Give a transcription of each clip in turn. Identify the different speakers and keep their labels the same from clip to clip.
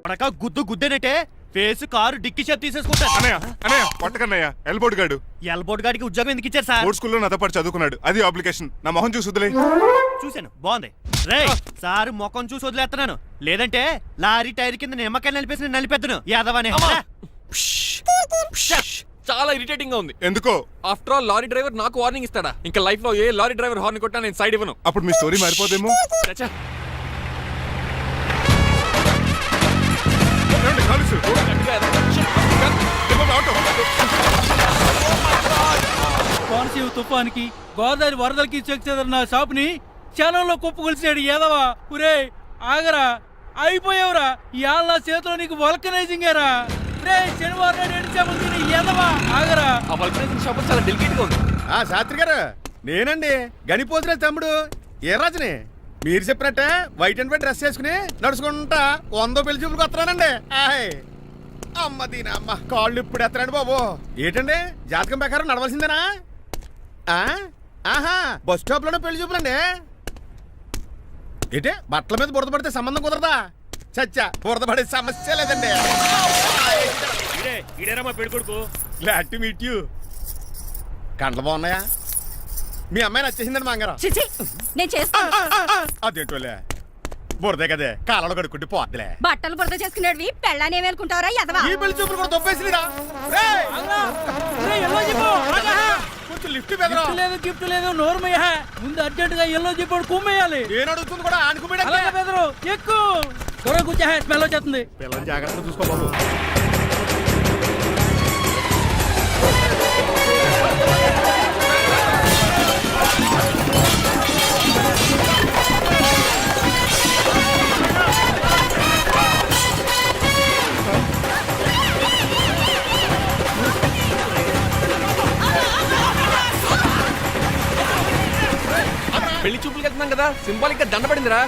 Speaker 1: పడక గుద్దు గుద్దేనట్టే face car dicky shape తీసేసుకుంటాను.
Speaker 2: అన్నయ్య అన్నయ్య పట్టకన్నయ్య ఎల్బోర్డ్ గాడు.
Speaker 1: ఎల్బోర్డ్ గాడికి ఉద్యోగం ఎందుకు ఇచ్చారు సార్?
Speaker 2: బోర్డ్ స్కూల్లో నాతో పాటు చదువుకున్నాడు. అది అప్లికేషన్. నా మొహం చూసి వదిలే.
Speaker 1: చూశాను, బాగుంది. రే సార్ ముఖం చూసి వదిలేస్తున్నాను, లేదంటే లారీ టైర్ కింద నిమ్మకాయ నలిపేసి నలిపేద్దును యాదవనే.
Speaker 3: చాలా ఇరిటేటింగ్ గా ఉంది.
Speaker 2: ఎందుకో?
Speaker 3: ఆఫ్టర్ ఆల్ లారీ డ్రైవర్ నాకు వార్నింగ్ ఇస్తాడా? ఇంకా లైఫ్ లో ఏ లారీ డ్రైవర్ హార్న్ కొట్టా నేను సైడ్ ఇవ్వను.
Speaker 2: అప్పుడు మీ స్టోరీ మారిపోదేమో.
Speaker 3: చచ్చా.
Speaker 4: కోనసీమ తుఫానికి గోదావరి వరదలకి చెక్ చెదరిన షాపుని క్షణంలో కుప్పగొలిచాడు ఏదవా. ఒరే ఆగరా, అయిపోయావురా. ఇవాళ నా చేతిలో నీకు వల్కనైజింగ్ ఏరా. రే శనివారం నాడు ఏడిచాము ఏదవా, ఆగరా.
Speaker 3: ఆ వల్కనైజింగ్ షాప్ చాలా డెలికేట్ గా ఉంది.
Speaker 5: శాస్త్రి గారు, నేనండి గనిపోతున్న తమ్ముడు ఏ రాజుని. మీరు చెప్పినట్టే వైట్ అండ్ వైట్ డ్రెస్ వేసుకుని నడుచుకుంటా 100 పెళ్లి చూపులకు వస్తున్నానండి. అమ్మ దీని అమ్మ కాళ్ళు ఇప్పుడు ఎత్తరండి బాబు. ఏంటండి జాతకం ప్రకారం నడవలసిందేనా? ఆహా, బస్ స్టాప్ లోనే పెళ్లి చూపులండి. ఏంటే బట్టల మీద బురద పడితే సంబంధం కుదరదా? చచ్చా, బురద పడే సమస్య లేదండి. Glad to meet you. కండ్లు బాగున్నాయా? మీ అమ్మాయి నచ్చేసిందండి మంగారం.
Speaker 6: నేను చేస్తాను.
Speaker 5: అదేంటోలే, బురదే కదే కాలంలో కడుక్కుంటే పోద్దులే.
Speaker 6: బట్టలు బురద చేసుకునేవి పెళ్ళాన్ని ఏమేలుకుంటావరా యదవా?
Speaker 5: ఈ పెళ్లి చూపులు కూడా దొబ్బేసిరా. కొంచెం లిఫ్ట్
Speaker 4: లేదు, గిఫ్ట్ లేదు, నోర్మయ్య. ముందు అర్జెంట్ గా ఎల్లో చెప్పాడు కుమ్మేయాలి.
Speaker 5: నేను అడుగుతుంది కూడా ఆనుకుపోయాడు.
Speaker 4: అలాగే బెదరు ఎక్కువ త్వరగా కూర్చో, స్మెల్ వచ్చేస్తుంది.
Speaker 5: పిల్లలు జాగ్రత్తగా చూసుకో బాబు.
Speaker 3: పెళ్లి చూపులకి వెళ్తున్నాం కదా, సింబాలిక్ గా దండ పడిందిరా.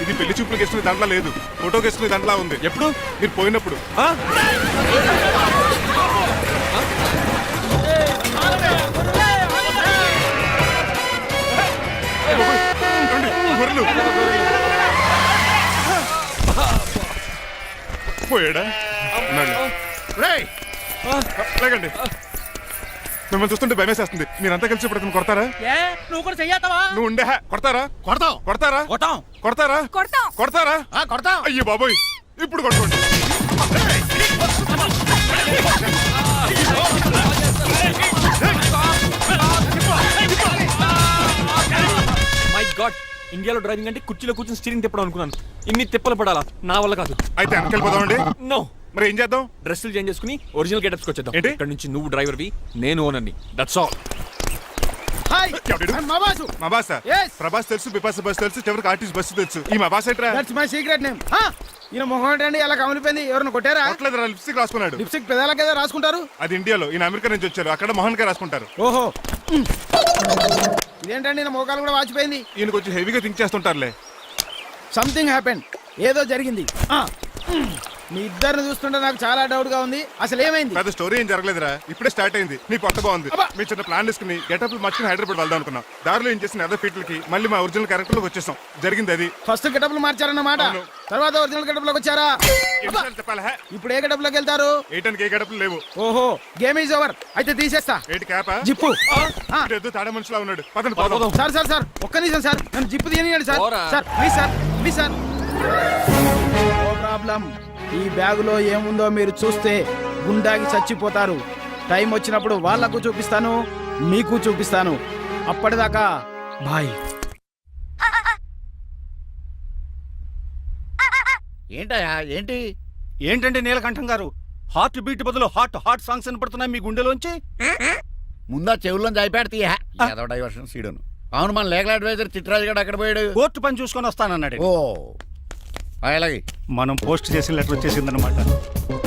Speaker 2: ఇది పెళ్లి చూపులకు వేసుకునే దాంట్లో లేదు, ఫోటోకి వేసుకునే దాంట్లో ఉంది.
Speaker 3: ఎప్పుడు?
Speaker 2: మీరు పోయినప్పుడు. పోయాడా? లేకండి, మిమ్మల్ని చూస్తుంటే భయమేసేస్తుంది. మీరంతా కలిసి ఇప్పుడు అతను కొడతారా?
Speaker 4: నువ్వు కూడా చెయ్యతావా?
Speaker 2: నువ్వు ఉండే కొడతారా?
Speaker 5: కొడతాం
Speaker 2: కొడతారా?
Speaker 5: కొడతాం
Speaker 2: కొడతారా? కొడతారా?
Speaker 5: కొడతాం.
Speaker 2: అయ్యో బాబోయ్, ఇప్పుడు కొట్టుకోండి.
Speaker 3: మై గాడ్, ఇండియాలో డ్రైవింగ్ అంటే కుర్చీలో కూర్చొని స్టీరింగ్ తిప్పడం అనుకున్నాను. ఇన్ని తిప్పలు పడాలా? నా వల్ల కాదు.
Speaker 2: అయితే వెనకెళ్ళిపోదామండి.
Speaker 3: నో.
Speaker 2: మరి ఏం చేద్దాం?
Speaker 3: డ్రెస్సులు చేంజ్ చేసుకుని ఒరిజినల్ గెటప్స్ వచ్చేద్దాం.
Speaker 2: ఏంటి?
Speaker 3: ఇక్కడ నుంచి నువ్వు డ్రైవర్వి, నేను ఓనర్ని. That's all.
Speaker 5: హాయ్,
Speaker 2: ఎవడు?
Speaker 5: మా బాసు.
Speaker 2: మా బాస.
Speaker 5: Yes.
Speaker 2: ప్రభాస్ తెలుసు, బిపాస బస్ తెలుసు, చివరికి ఆర్టిస్ట్ బస్సు తెలుసు. ఈ మా బాస్ ఏంట్రా?
Speaker 5: That's my secret name. ఈయన మొహం ఏంటండి ఎలా కమిలిపోయింది? ఎవరిని కొట్టారా?
Speaker 2: కొట్టలేదురా, లిప్స్టిక్ రాసుకున్నాడు.
Speaker 5: లిప్స్టిక్ పెదాల కదా రాసుకుంటారు.
Speaker 2: అది ఇండియాలో, ఈయన అమెరికా నుంచి వచ్చారు. అక్కడ మోహన్ గారు రాసుకుంటారు.
Speaker 5: ఓహో, ఇదేంటండి నా మోకాలు కూడా వాచిపోయింది.
Speaker 2: ఈయన కొంచెం హెవీగా థింక్ చేస్తుంటారులే.
Speaker 5: సంథింగ్ హ్యాపెన్, ఏదో జరిగింది. మీ ఇద్దరిని చూస్తుంటే నాకు చాలా డౌట్ గా ఉంది. అసలు ఏమైంది?
Speaker 2: పెద్ద స్టోరీ ఏం జరగలేదురా, ఇప్పుడే స్టార్ట్ అయింది. నీ కొత్త బాగుంది.
Speaker 5: అబ్బా.
Speaker 2: మీ చిన్న ప్లాన్ తీసుకుని గెటప్లు మార్చుకుని హైదరాబాద్ వెళ్దాం అనుకున్నాం. దారిలో ఏం చేసిన అదర్ ఫీట్లకి మళ్ళీ మా ఒరిజినల్ క్యారెక్టర్ లోకి వచ్చేసాం. జరిగింది అది.
Speaker 5: ఫస్ట్ గెటప్లు మార్చారన్నమాట,
Speaker 2: అవును.
Speaker 5: తర్వాత ఒరిజినల్ గెటప్ లోకి వచ్చారా?
Speaker 2: ఎన్నిసార్లు చెప్పాలా?
Speaker 5: ఇప్పుడు ఏ గెటప్ లోకి వెళ్తారు?
Speaker 2: ఏటానికి ఏ గెటప్లు లేవు.
Speaker 5: ఓహో, గేమ్ ఈజ్ ఓవర్. అయితే తీసేస్తా.
Speaker 2: ఏటి క్యాపా?
Speaker 5: జిప్పు.
Speaker 2: ఏదో తాడే మనుషులా ఉన్నాడు. పదండి పోదాం.
Speaker 5: సార్ సార్ సార్, ఒక్క నిమిషం సార్, నన్ను జిప్పు తీయనియండి సార్.
Speaker 3: పోరా.
Speaker 5: Sir please sir, please sir. No problem. ఈ బ్యాగులో ఏముందో మీరు చూస్తే గుండాకి చచ్చిపోతారు. టైం వచ్చినప్పుడు వాళ్లకు చూపిస్తాను, మీకు చూపిస్తాను. అప్పటిదాకా బాయ్.
Speaker 7: ఏంటయ్యా ఏంటి?
Speaker 1: ఏంటంటే నీలకంఠం గారు, హార్ట్ బీట్ బదులు హాట్ సాంగ్స్ వినపడుతున్నాయి మీ గుండెలోంచి.
Speaker 7: ముందా చెవుల్లోంచి అయిపోయాడు తీయా ఏదో డైవర్షన్ సీడును. అవును, మన లీగల్ అడ్వైజర్ చిట్రాజు గారు అక్కడ పోయాడు.
Speaker 1: కోర్టు పని చూసుకొని వస్తానన్నాడు.
Speaker 7: ఓ అలాగే.
Speaker 1: మనం పోస్ట్ చేసిన లెటర్ వచ్చేసిందనమాట.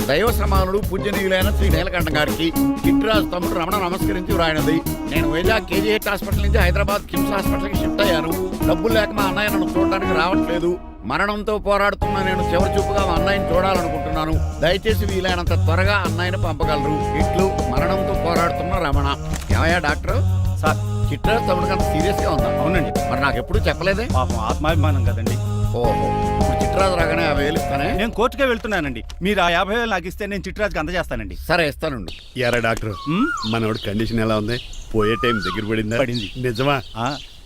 Speaker 7: దైవ సమానుడు పూజనీయులైన శ్రీ నీలకంఠం గారికి చిట్రాజు తమ్ముడు రమణ నమస్కరించి వ్రాయినది. నేను వైజాగ్ KGH హాస్పిటల్ నుంచి హైదరాబాద్ కిమ్స్ హాస్పిటల్కి షిఫ్ట్ అయ్యాను. డబ్బులు లేక మా అన్నయ్య నన్ను చూడడానికి రావట్లేదు. మరణంతో పోరాడుతున్న నేను చివరి చూపుగా మా అన్నయ్యని చూడాలనుకుంటున్నాను. దయచేసి వీలైనంత త్వరగా అన్నయ్యని పంపగలరు. ఇట్లు మరణంతో పోరాడుతున్న రమణ. ఏమయ్యా డాక్టర్?
Speaker 1: సార్,
Speaker 7: చిట్రాజు తమ్ముడు కంత సీరియస్ గా ఉందా?
Speaker 1: అవునండి.
Speaker 7: మరి నాకు ఎప్పుడు చెప్పలేదే?
Speaker 1: పాపం ఆత్మాభిమానం కదండి.
Speaker 7: ఓహో, ఇప్పుడు చిట్రాజు రాగానే 50,000 ఇస్తానే.
Speaker 8: నేను కోర్టుకే వెళ్తున్నానండి. మీరు ఆ 50,000 నాకు ఇస్తే నేను చిట్రాజుకి అందజేస్తానండి.
Speaker 7: సరే ఇస్తానండి.
Speaker 5: ఎరా డాక్టర్, మనోడి కండిషన్ ఎలా ఉంది? పోయే టైం దగ్గర పడిందా?
Speaker 8: పడింది.
Speaker 5: నిజమా?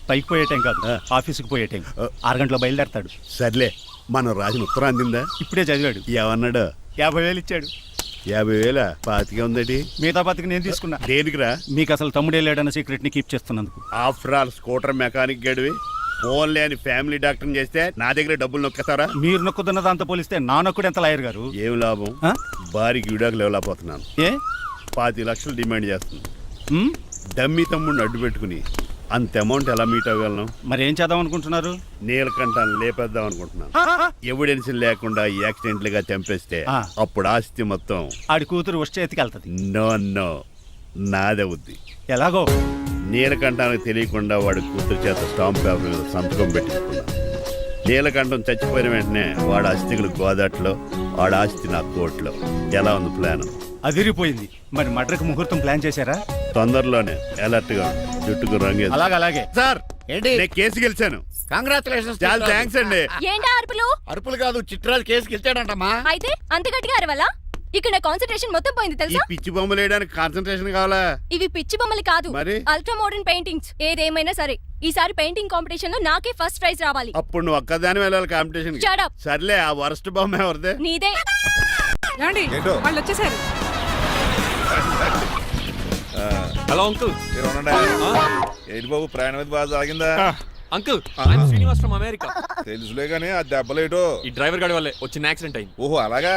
Speaker 8: పైకి పోయే టైం కాదు, ఆఫీస్కి పోయే టైం. 6 గంటలో బయలుదేరతాడు.
Speaker 5: సర్లే, మనం రాసిన ఉత్తరం అందిందా?
Speaker 8: ఇప్పుడే చదివాడు.
Speaker 5: ఏమన్నాడు?
Speaker 8: 50,000 ఇచ్చాడు.
Speaker 5: 50,000 పాతికే ఉందటి.
Speaker 8: మిగతా బతికి నేను తీసుకున్నా.
Speaker 5: దేనికిరా?
Speaker 8: మీకు అసలు తమ్ముడే లేడన్న సీక్రెట్ ని కీప్ చేస్తున్నందుకు.
Speaker 5: ఆఫ్టర్ ఆల్ స్కూటర్ మెకానిక్ గడివి ఫోన్ లేని ఫ్యామిలీ డాక్టర్ చేస్తే నా దగ్గర డబ్బులు నొక్కేస్తారా?
Speaker 8: మీరు నొక్కుతున్న దాంతో పోలిస్తే నా నొక్కుడు ఎంత లాయర్ గారు.
Speaker 5: ఏం లాభం?
Speaker 8: ఆ?
Speaker 5: భారీకి విడాకులు ఇవ్వలేకపోతున్నాను.
Speaker 8: ఏ
Speaker 5: 25 లక్షలు డిమాండ్ చేస్తుంది.
Speaker 8: ఉమ్,
Speaker 5: డమ్మి తమ్ముడిని అడ్డు పెట్టుకుని అంత అమౌంట్ ఎలా మీట్ అవ్వగలను?
Speaker 8: మరి ఏం చేద్దాం అనుకుంటున్నారు?
Speaker 5: నీలకంఠాన్ని లేపేద్దాం అనుకుంటున్నాను. ఎవిడెన్స్ లేకుండా యాక్సిడెంట్లుగా చంపేస్తే
Speaker 8: ఆ.
Speaker 5: అప్పుడు ఆస్తి మొత్తం
Speaker 8: ఆడి కూతురు వచ్చే ఎత్తికెళ్తది.
Speaker 5: నో నాదవుద్ది.
Speaker 8: ఎలాగో
Speaker 5: నీలకంఠానికి తెలియకుండా వాడి కూతురు చేత స్టాంప్ పేపర్ మీద సంతకం పెట్టించుకున్నాను. నీలకంఠం చచ్చిపోయిన వెంటనే వాడి అస్థికులు గోదాట్లో, వాడి ఆస్తి నా కోర్టులో. ఎలా ఉంది ప్లాన్?
Speaker 8: అదిరిపోయింది. మరి మడ్రకు ముహూర్తం ప్లాన్ చేశారా?
Speaker 5: తొందరలోనే అలర్ట్ గా జుట్టుకు రంగే.
Speaker 8: అలాగే
Speaker 5: సార్
Speaker 7: ఏంటి?
Speaker 5: నేను కేసు గెలిచాను.
Speaker 7: కంగ్రాచులేషన్స్.
Speaker 5: చాలా థ్యాంక్స్ అండి.
Speaker 6: ఏంటా అరుపులు?
Speaker 7: అరుపులు కాదు, చిట్రాజు కేసుకి ఇచ్చాడంటమ్మా.
Speaker 6: అయితే అంత గట్టిగా అరవాలా? ఇక్కడ నా కాన్సన్ట్రేషన్ మొత్తం పోయింది
Speaker 5: ఈ
Speaker 6: తెలుసా?
Speaker 5: పిచ్చి బొమ్మలు వేయడానికి కాన్సన్ట్రేషన్ కావాలా?
Speaker 6: ఇవి పిచ్చి బొమ్మలు కాదు,
Speaker 5: మరి?
Speaker 6: Ultra modern paintings. ఏదేమైనా సరే ఈసారి పెయింటింగ్ కాంపిటీషన్ లో నాకే ఫస్ట్ ప్రైజ్ రావాలి.
Speaker 5: అప్పుడు నువ్వు ఒక్కదాని వెళ్ళాలి కాంపిటీషన్.
Speaker 6: Shut up.
Speaker 5: సర్లే, ఆ వరస్ట్ బొమ్మ ఎవరిదే?
Speaker 6: నీదే.
Speaker 9: వాళ్ళు వచ్చేసారు.
Speaker 3: Hello uncle.
Speaker 2: ఏంటి బాబు, ప్రయాణం అయితే బాగా సాగిందా?
Speaker 3: Uncle, I'm Srinivas from America.
Speaker 2: తెలుసులే గానీ ఆ దెబ్బలేటో.
Speaker 3: ఈ డ్రైవర్ గాడి వల్లే వచ్చిన యాక్సిడెంట్ అయింది.
Speaker 2: ఓహో అలాగా.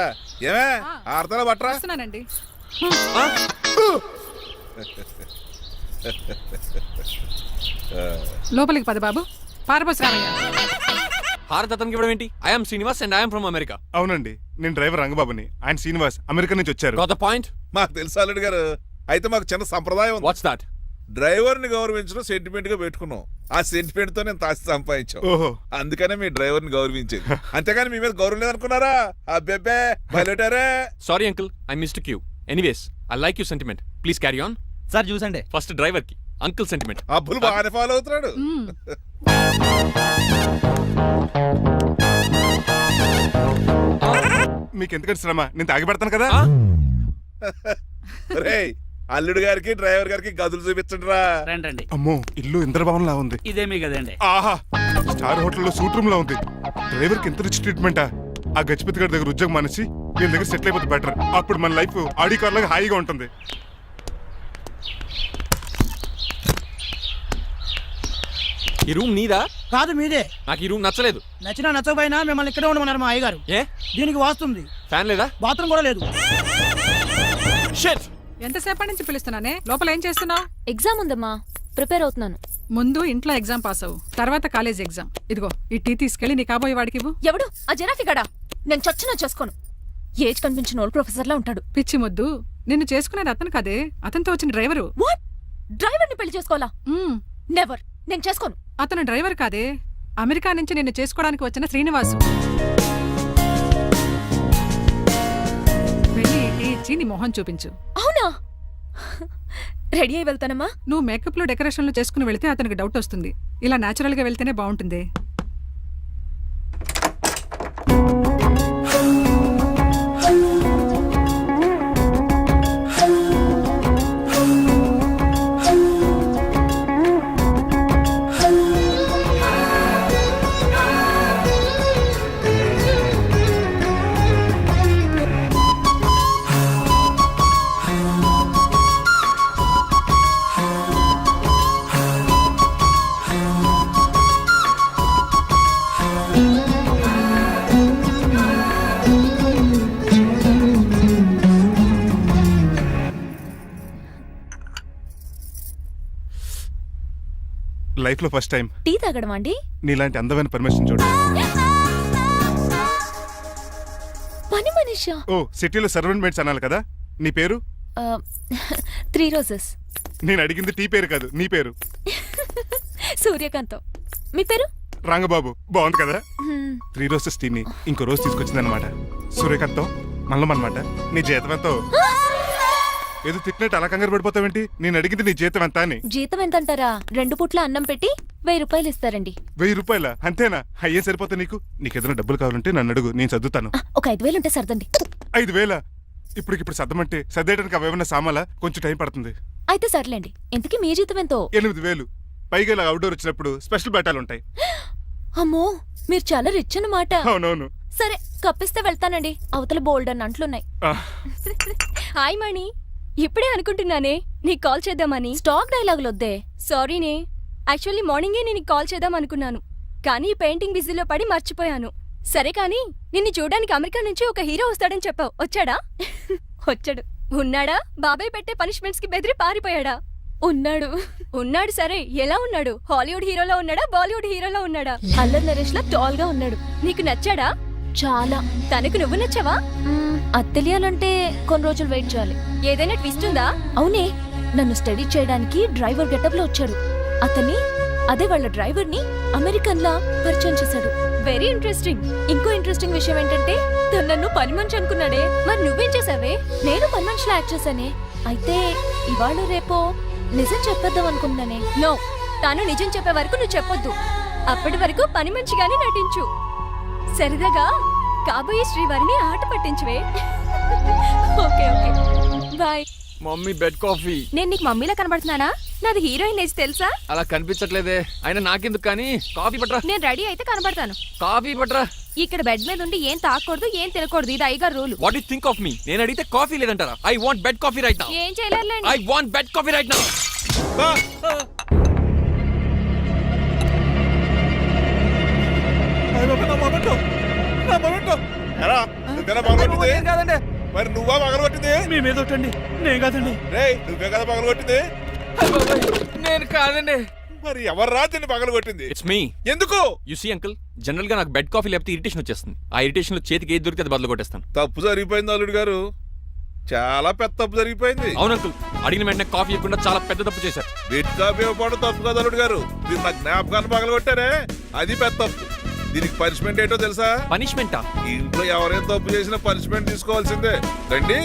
Speaker 2: ఏమే ఆడతారా బట్రా?
Speaker 9: వస్తున్నానండి. లోపలికి పద బాబు. పారబోస్ రామయ్య.
Speaker 3: భారత్ అతనికి ఇవ్వడం ఏంటి? I'm Srinivas and I'm from America.
Speaker 2: అవునండి, నేను డ్రైవర్ రంగబాబుని. ఆయన శ్రీనివాస్ అమెరికా నుంచి వచ్చారు.
Speaker 3: Got the point?
Speaker 10: మాకు తెలుసు అల్లుడు గారు. అయితే మాకు చిన్న సంప్రదాయం ఉంది.
Speaker 3: What's that?
Speaker 10: డ్రైవర్ ని గౌరవించడం సెంటిమెంట్ గా పెట్టుకున్నాం. ఆ సెంటిమెంట్ తో నేను తాసి సంపాదించాం.
Speaker 2: ఓహో,
Speaker 10: అందుకనే మీ డ్రైవర్ ని గౌరవించేది. అంతేగాని మీ మీద గౌరవం లేదనుకున్నారా? అబ్బెబ్బే బయలుటారే.
Speaker 3: Sorry uncle, I mistake you. Anyways, I like you sentiment. Please carry on.
Speaker 8: Sir చూసండి.
Speaker 3: ఫస్ట్ డ్రైవర్ కి అంకుల్ సెంటిమెంట్.
Speaker 10: అబ్బులు బాగానే ఫాలో అవుతున్నాడు.
Speaker 2: మీకు ఎందుకంటే శ్రమ, నేను తాగి పెడతాను కదా.
Speaker 10: రేయ్, అల్లుడు గారికి డ్రైవర్ గారికి గదులు చూపించండి రా.
Speaker 4: రండి.
Speaker 2: అమ్మో, ఇల్లు ఇంద్రభవన్ లా ఉంది.
Speaker 4: ఇదేమీ కదండి.
Speaker 2: ఆహా, స్టార్ హోటల్లో సూట్ రూమ్ లా ఉంది. డ్రైవర్ కి ఎంత రిచ్ ట్రీట్మెంటా. ఆ గజపతి గారి దగ్గర ఉద్యోగం మానేసి వీళ్ళ దగ్గర సెటిల్ అయిపోతే బెటర్. అప్పుడు మన లైఫ్ ఆడి కార్ లాగా హాయిగా ఉంటుంది.
Speaker 3: ఈ రూమ్ నీదా?
Speaker 4: కాదు మీదే.
Speaker 3: నాకు ఈ రూమ్ నచ్చలేదు.
Speaker 4: నచ్చినా నచ్చకపోయినా మిమ్మల్ని ఇక్కడే ఉండమన్నారు మా అయ్యగారు.
Speaker 3: ఏ
Speaker 4: దీనికి వాస్తుంది.
Speaker 3: ఫ్యాన్ లేదా?
Speaker 4: బాత్రూమ్ కూడా లేదు.
Speaker 3: షిట్.
Speaker 9: ఎంతసేపటి నుంచి పిలుస్తున్నానే? లోపల ఏం చేస్తున్నావు?
Speaker 6: ఎగ్జామ్ ఉందమ్మా, ప్రిపేర్ అవుతున్నాను.
Speaker 9: ముందు ఇంట్లో ఎగ్జామ్ పాస్ అవ్వు, తర్వాత కాలేజ్ ఎగ్జామ్. ఇదిగో ఈ టీ తీసుకెళ్లి నీ కాబోయే వాడికి ఇవ్వు.
Speaker 6: ఎవడు ఆ జరాఫీ గడా? నేను చచ్చినా చేసుకోను. ఏజ్ కనిపించిన ఓల్డ్ ప్రొఫెసర్ లా ఉంటాడు.
Speaker 9: పిచ్చి మొద్దు, నిన్ను చేసుకునేది అతను కాదే, అతనితో వచ్చిన డ్రైవరు.
Speaker 6: వాట్? డ్రైవర్ ని పెళ్లి చేసుకోవాలా?
Speaker 9: మ్మ్.
Speaker 6: నెవర్, నేను చేసుకోను.
Speaker 9: అతను డ్రైవర్ కాదే, అమెరికా నుంచి నిన్ను చేసుకోవడానికి వచ్చిన శ్రీనివాసు. వెళ్ళి ఈ టీ ఇచ్చి నీ మొహం చూపించు.
Speaker 6: అవునా? రెడీ అయి వెళ్తానమ్మా.
Speaker 9: నువ్వు మేకప్ లో డెకరేషన్లు చేసుకుని వెళితే అతనికి డౌట్ వస్తుంది. ఇలా నేచురల్ గా వెళ్తేనే బాగుంటుంది.
Speaker 2: లైఫ్ లో ఫస్ట్ టైం
Speaker 6: టీ తాగడం అండి?
Speaker 2: నీలాంటి అందమైన పర్మిషన్ చూడు.
Speaker 6: పని మనిషా?
Speaker 2: ఓ, సిటీలో సర్వెంట్ మేట్స్ అనాలి కదా. నీ పేరు?
Speaker 6: 3 రోజెస్.
Speaker 2: నేను అడిగింది టీ పేరు కాదు, నీ పేరు.
Speaker 6: సూర్యకాంతం. మీ పేరు?
Speaker 2: రంగబాబు. బాగుంది కదా. 3 రోజెస్ టీని ఇంకో రోజు తీసుకొచ్చింది అనమాట. సూర్యకాంతం మల్లం అనమాట. నీ జీతం ఎంతో? ఏదో తిట్టినట్టు అలా కంగారు పడిపోతావేంటి? నేను అడిగింది నీ జీతం ఎంత అని.
Speaker 6: జీతం ఎంత అంటారా? 2 పూట్ల అన్నం పెట్టి 1000 రూపాయలు ఇస్తారండి.
Speaker 2: 1000 రూపాయల అంతేనా? అయ్యే సరిపోతా నీకు? నీకేదైనా డబ్బులు కావాలంటే నన్ను అడుగు, నేను చదువుతాను.
Speaker 6: ఒక 5000 ఉంటే సర్దండి.
Speaker 2: 5000? ఇప్పుడు సర్దమంటే సర్దేయడానికి అవేమన్నా సామాలా? కొంచెం టైం పడుతుంది.
Speaker 6: అయితే సర్లేండి. ఇంతకీ మీ జీతం ఎంతో?
Speaker 2: 8000. పైగా ఇలా అవుట్డోర్ వచ్చినప్పుడు స్పెషల్ బట్టాలు ఉంటాయి.
Speaker 6: అమ్మో, మీరు చాలా రిచ్ అన్నమాట.
Speaker 2: అవునవును.
Speaker 6: సరే, కప్పిస్తే వెళ్తానండి. అవతల బోల్డ్ అన్న అంట్లున్నాయి.
Speaker 2: ఆ,
Speaker 6: హాయ్ మణి, ఇప్పుడే అనుకుంటున్నానే నీకు కాల్ చేద్దామని. స్టాక్ డైలాగులు వద్దే. సారీనే, యాక్చువల్లీ మార్నింగే నేను కాల్ చేద్దాం అనుకున్నాను, కానీ ఈ పెయింటింగ్ బిజీలో పడి మర్చిపోయాను. సరే కానీ నిన్ను చూడడానికి అమెరికా నుంచి ఒక హీరో వస్తాడని చెప్పావు, వచ్చాడా? వచ్చాడు. ఉన్నాడా? బాబాయ్ పెట్టే పనిష్మెంట్స్ కి బెదిరి పారిపోయాడా? ఉన్నాడు. సరే, ఎలా ఉన్నాడు? హాలీవుడ్ హీరోలో ఉన్నాడా, బాలీవుడ్ హీరోలో ఉన్నాడా? అల్లరి నరేష్ లా టాల్ గా ఉన్నాడు. నీకు నచ్చాడా? చాలా. తనకు నువ్వు నచ్చావా? అది తెలియాలంటే కొన్ని రోజులు వెయిట్ చేయాలి. ఏదైనా ట్విస్ట్ ఉందా? అవునే, నన్ను స్టడీ చేయడానికి డ్రైవర్ గెటప్ లో వచ్చాడు. అదే వాళ్ళ డ్రైవర్ ని అమెరికన్ లా పరిచయం చేశాడు. Very interesting. ఇంకో ఇంట్రెస్టింగ్ విషయం ఏంటంటే తను నన్ను పని మనిషి అనుకున్నాడే. మరి నువ్వేం చేసావే? నేను పని మనిషిలా యాక్ట్ చేశానే. అయితే ఇవాళ రేపో నిజం చెప్పేద్దాం అనుకున్నానే. నో, తాను నిజం చెప్పే వరకు నువ్వు చెప్పొద్దు. అప్పటి వరకు పని మనిషిగానే నటించు. సరదాగా కాబోయే శ్రీవారిని ఆట పట్టించువే. Okay okay, bye.
Speaker 3: Mummy bed coffee.
Speaker 6: నేను నీకు మమ్మీలా కనబడుతున్నానా? నాది హీరోయిన్ ఏజ్ తెలుసా?
Speaker 3: అలా కనిపించట్లేదే. అయినా నాకెందుకు కానీ కాఫీ పట్రా.
Speaker 6: నేను రెడీ అయితే కనబడతాను.
Speaker 3: కాఫీ పట్రా.
Speaker 6: ఇక్కడ బెడ్ మీద ఉండి ఏం తాకూడదు, ఏం తినకూడదు. ఇది అయ్యగారు rule.
Speaker 3: What you think of me? నేను అడిగితే కాఫీ లేదంటారా? I want bed coffee right now.
Speaker 6: ఏం చేయలేరులేండి.
Speaker 3: I want bed coffee right now.
Speaker 10: ఎరా, నువ్వేనా పగలగొట్టింది?
Speaker 3: కాదండి,
Speaker 10: మరి నువ్వా పగలగొట్టింది?
Speaker 4: మీ మీద ఒకటండి, నేను కాదండి.
Speaker 10: రేయ్, నువ్వే కదా పగలగొట్టింది?
Speaker 3: నేను కాదండి.
Speaker 10: మరి ఎవర్రా దీన్ని పగలగొట్టింది?
Speaker 3: It's me.
Speaker 10: ఎందుకు?
Speaker 3: యు సీ అంకుల్, జనరల్ గా నాకు బెడ్ కాఫీ లేకపోతే ఇరిటేషన్ వచ్చేస్తుంది. ఆ ఇరిటేషన్ లో చేతికి ఏది దొరికితే అది బదులు కొట్టేస్తాను.
Speaker 10: తప్పు జరిగిపోయింది అల్లుడు గారు, చాలా పెద్ద తప్పు జరిగిపోయింది.
Speaker 3: అవును అంకుల్, అడిగిన వెంటనే కాఫీ ఇవ్వకుండా చాలా పెద్ద తప్పు చేశారు.
Speaker 10: బెడ్ కాఫీ ఇవ్వడం తప్పు కదా అల్లుడు గారు, మీరు నా జ్ఞాపకాన్ని పగలగొట్టారే, అది పెద్ద తప్పు. దీనికి పనిష్మెంట్ ఏంటో తెలుసా?
Speaker 3: పనిష్మెంటా?
Speaker 10: ఇంట్లో ఎవరైనా తప్పు చేసినా పనిష్మెంట్ తీసుకోవాల్సిందే. రండి,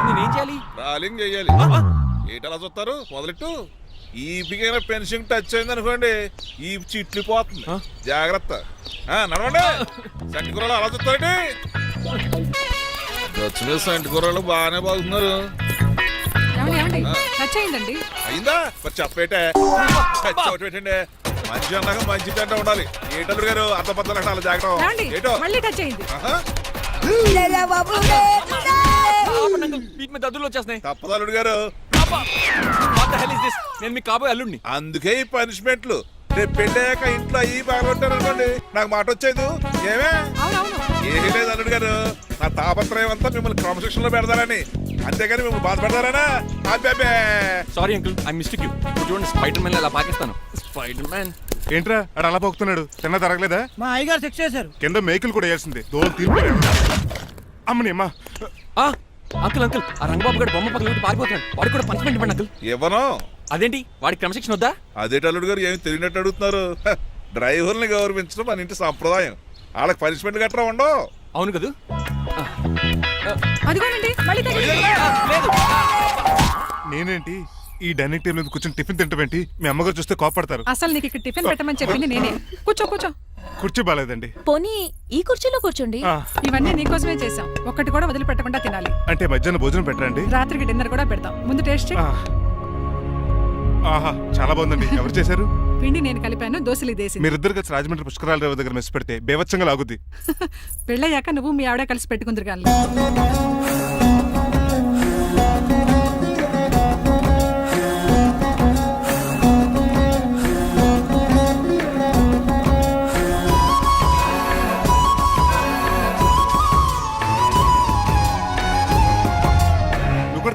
Speaker 3: నేనేం చేయాలి?
Speaker 10: రాలింగ్ చెయ్యాలి. ఏంటలా చూస్తారు? మొదలెట్టు. ఈ బిగిన పెన్షన్ టచ్ అయింది అనుకోండి, ఈ చిట్లు పోతుంది. జాగ్రత్త. నడవండి. సంటి కూరలు అలా చూస్తారండి. వచ్చిన సంటి కూరలు బాగానే బాగుతున్నారు.
Speaker 9: టచ్ అయిందండి.
Speaker 10: అయిందా? మరి చెప్పేటే పెట్టండి. మంచి అన్నాక మంచి తింటా ఉండాలి. ఏటల్లుడు గారు అర్థపత్రాలు అలా జాగ్రత్త. ఏటో
Speaker 9: మళ్ళీ టచ్ అయింది.
Speaker 3: వీటి మీద అదులు వచ్చేస్తున్నాయి.
Speaker 10: తప్పదు అల్లుడు గారు.
Speaker 3: నేను మీకు కాబోయే అల్లుడిని.
Speaker 10: అందుకే ఈ పనిష్మెంట్లు. రేపు పెళ్ళాక ఇంట్లో అయ్యి బాగుంటారు అనుకోండి, నాకు మాట వచ్చేది ఏమే? ఏమీ లేదు అల్లుడు గారు, నా తాపత్రయం అంతా మిమ్మల్ని క్రమశిక్షణలో పెడతారని, అంతేగాని మిమ్మల్ని బాధ పెడతారనా? అబ్బే.
Speaker 3: Sorry uncle, I mistake you. చూడండి, స్పైడర్ మ్యాన్ అలా పాకిస్తాను. స్పైడర్ మ్యాన్
Speaker 2: ఏంట్రా అడు అలా పోతున్నాడు? తిన్నా తరగలేదా?
Speaker 4: మా అయ్యగారు శిక్ష చేశారు.
Speaker 2: కింద మేకులు కూడా వేయాల్సిందే. దోలు తీర్పు. అమ్మని అమ్మా.
Speaker 3: అంకుల్ అంకుల్, ఆ రంగబాబు గారు బొమ్మ పక్కన పెట్టి పారిపోతున్నాడు. వాడికి కూడా పనిష్మెంట్ ఇవ్వండి అంకుల్.
Speaker 10: ఇవ్వను.
Speaker 3: అదేంటి, వాడికి క్రమశిక్షణ వద్దా?
Speaker 10: అదేటి అల్లుడు గారు, ఏమి తెలియనట్టు అడుగుతున్నారు? డ్రైవర్ని గౌరవించడం మన ఇంటి సంప్రదాయం. వాళ్ళకి పనిష్మెంట్ గట్రా ఉండవు.
Speaker 3: అవును కదా.
Speaker 9: అదిగోనండి, మళ్ళీ తగిలింది.
Speaker 2: నేనేంటి ఈ డైనింగ్ టేబుల్ మీద కూర్చొని టిఫిన్ తింటామేంటి? మీ అమ్మగారు చూస్తే కోపడతారు.
Speaker 9: అసలు నీకు ఇక్కడ టిఫిన్ పెట్టమని చెప్పింది నేనే. కూర్చో.
Speaker 2: కుర్చీ బాలేదండి.
Speaker 6: పోనీ ఈ కుర్చీలో కూర్చోండి.
Speaker 9: ఇవన్నీ నీకోసమే చేసాం. ఒక్కటి కూడా వదిలిపెట్టకుండా తినాలి.
Speaker 2: అంటే మధ్యాహ్నం భోజనం పెట్టరండి?
Speaker 9: రాత్రికి డిన్నర్ కూడా పెడతాం. ముందు టేస్ట్ చేయి.
Speaker 2: ఆహా, చాలా బాగుందండి. ఎవరు చేశారు?
Speaker 9: పిండి నేను కలిపాను, దోశలు ఇదేసి.
Speaker 2: మీరిద్దరు కలిసి రాజమండ్రి పుష్కరాల రేవు దగ్గర మెస్ పెడితే బేవచ్చంగా లాగుద్ది.
Speaker 9: పెళ్ళయ్యాక నువ్వు మీ ఆవిడ కలిసి పెట్టుకుందరు కానీ.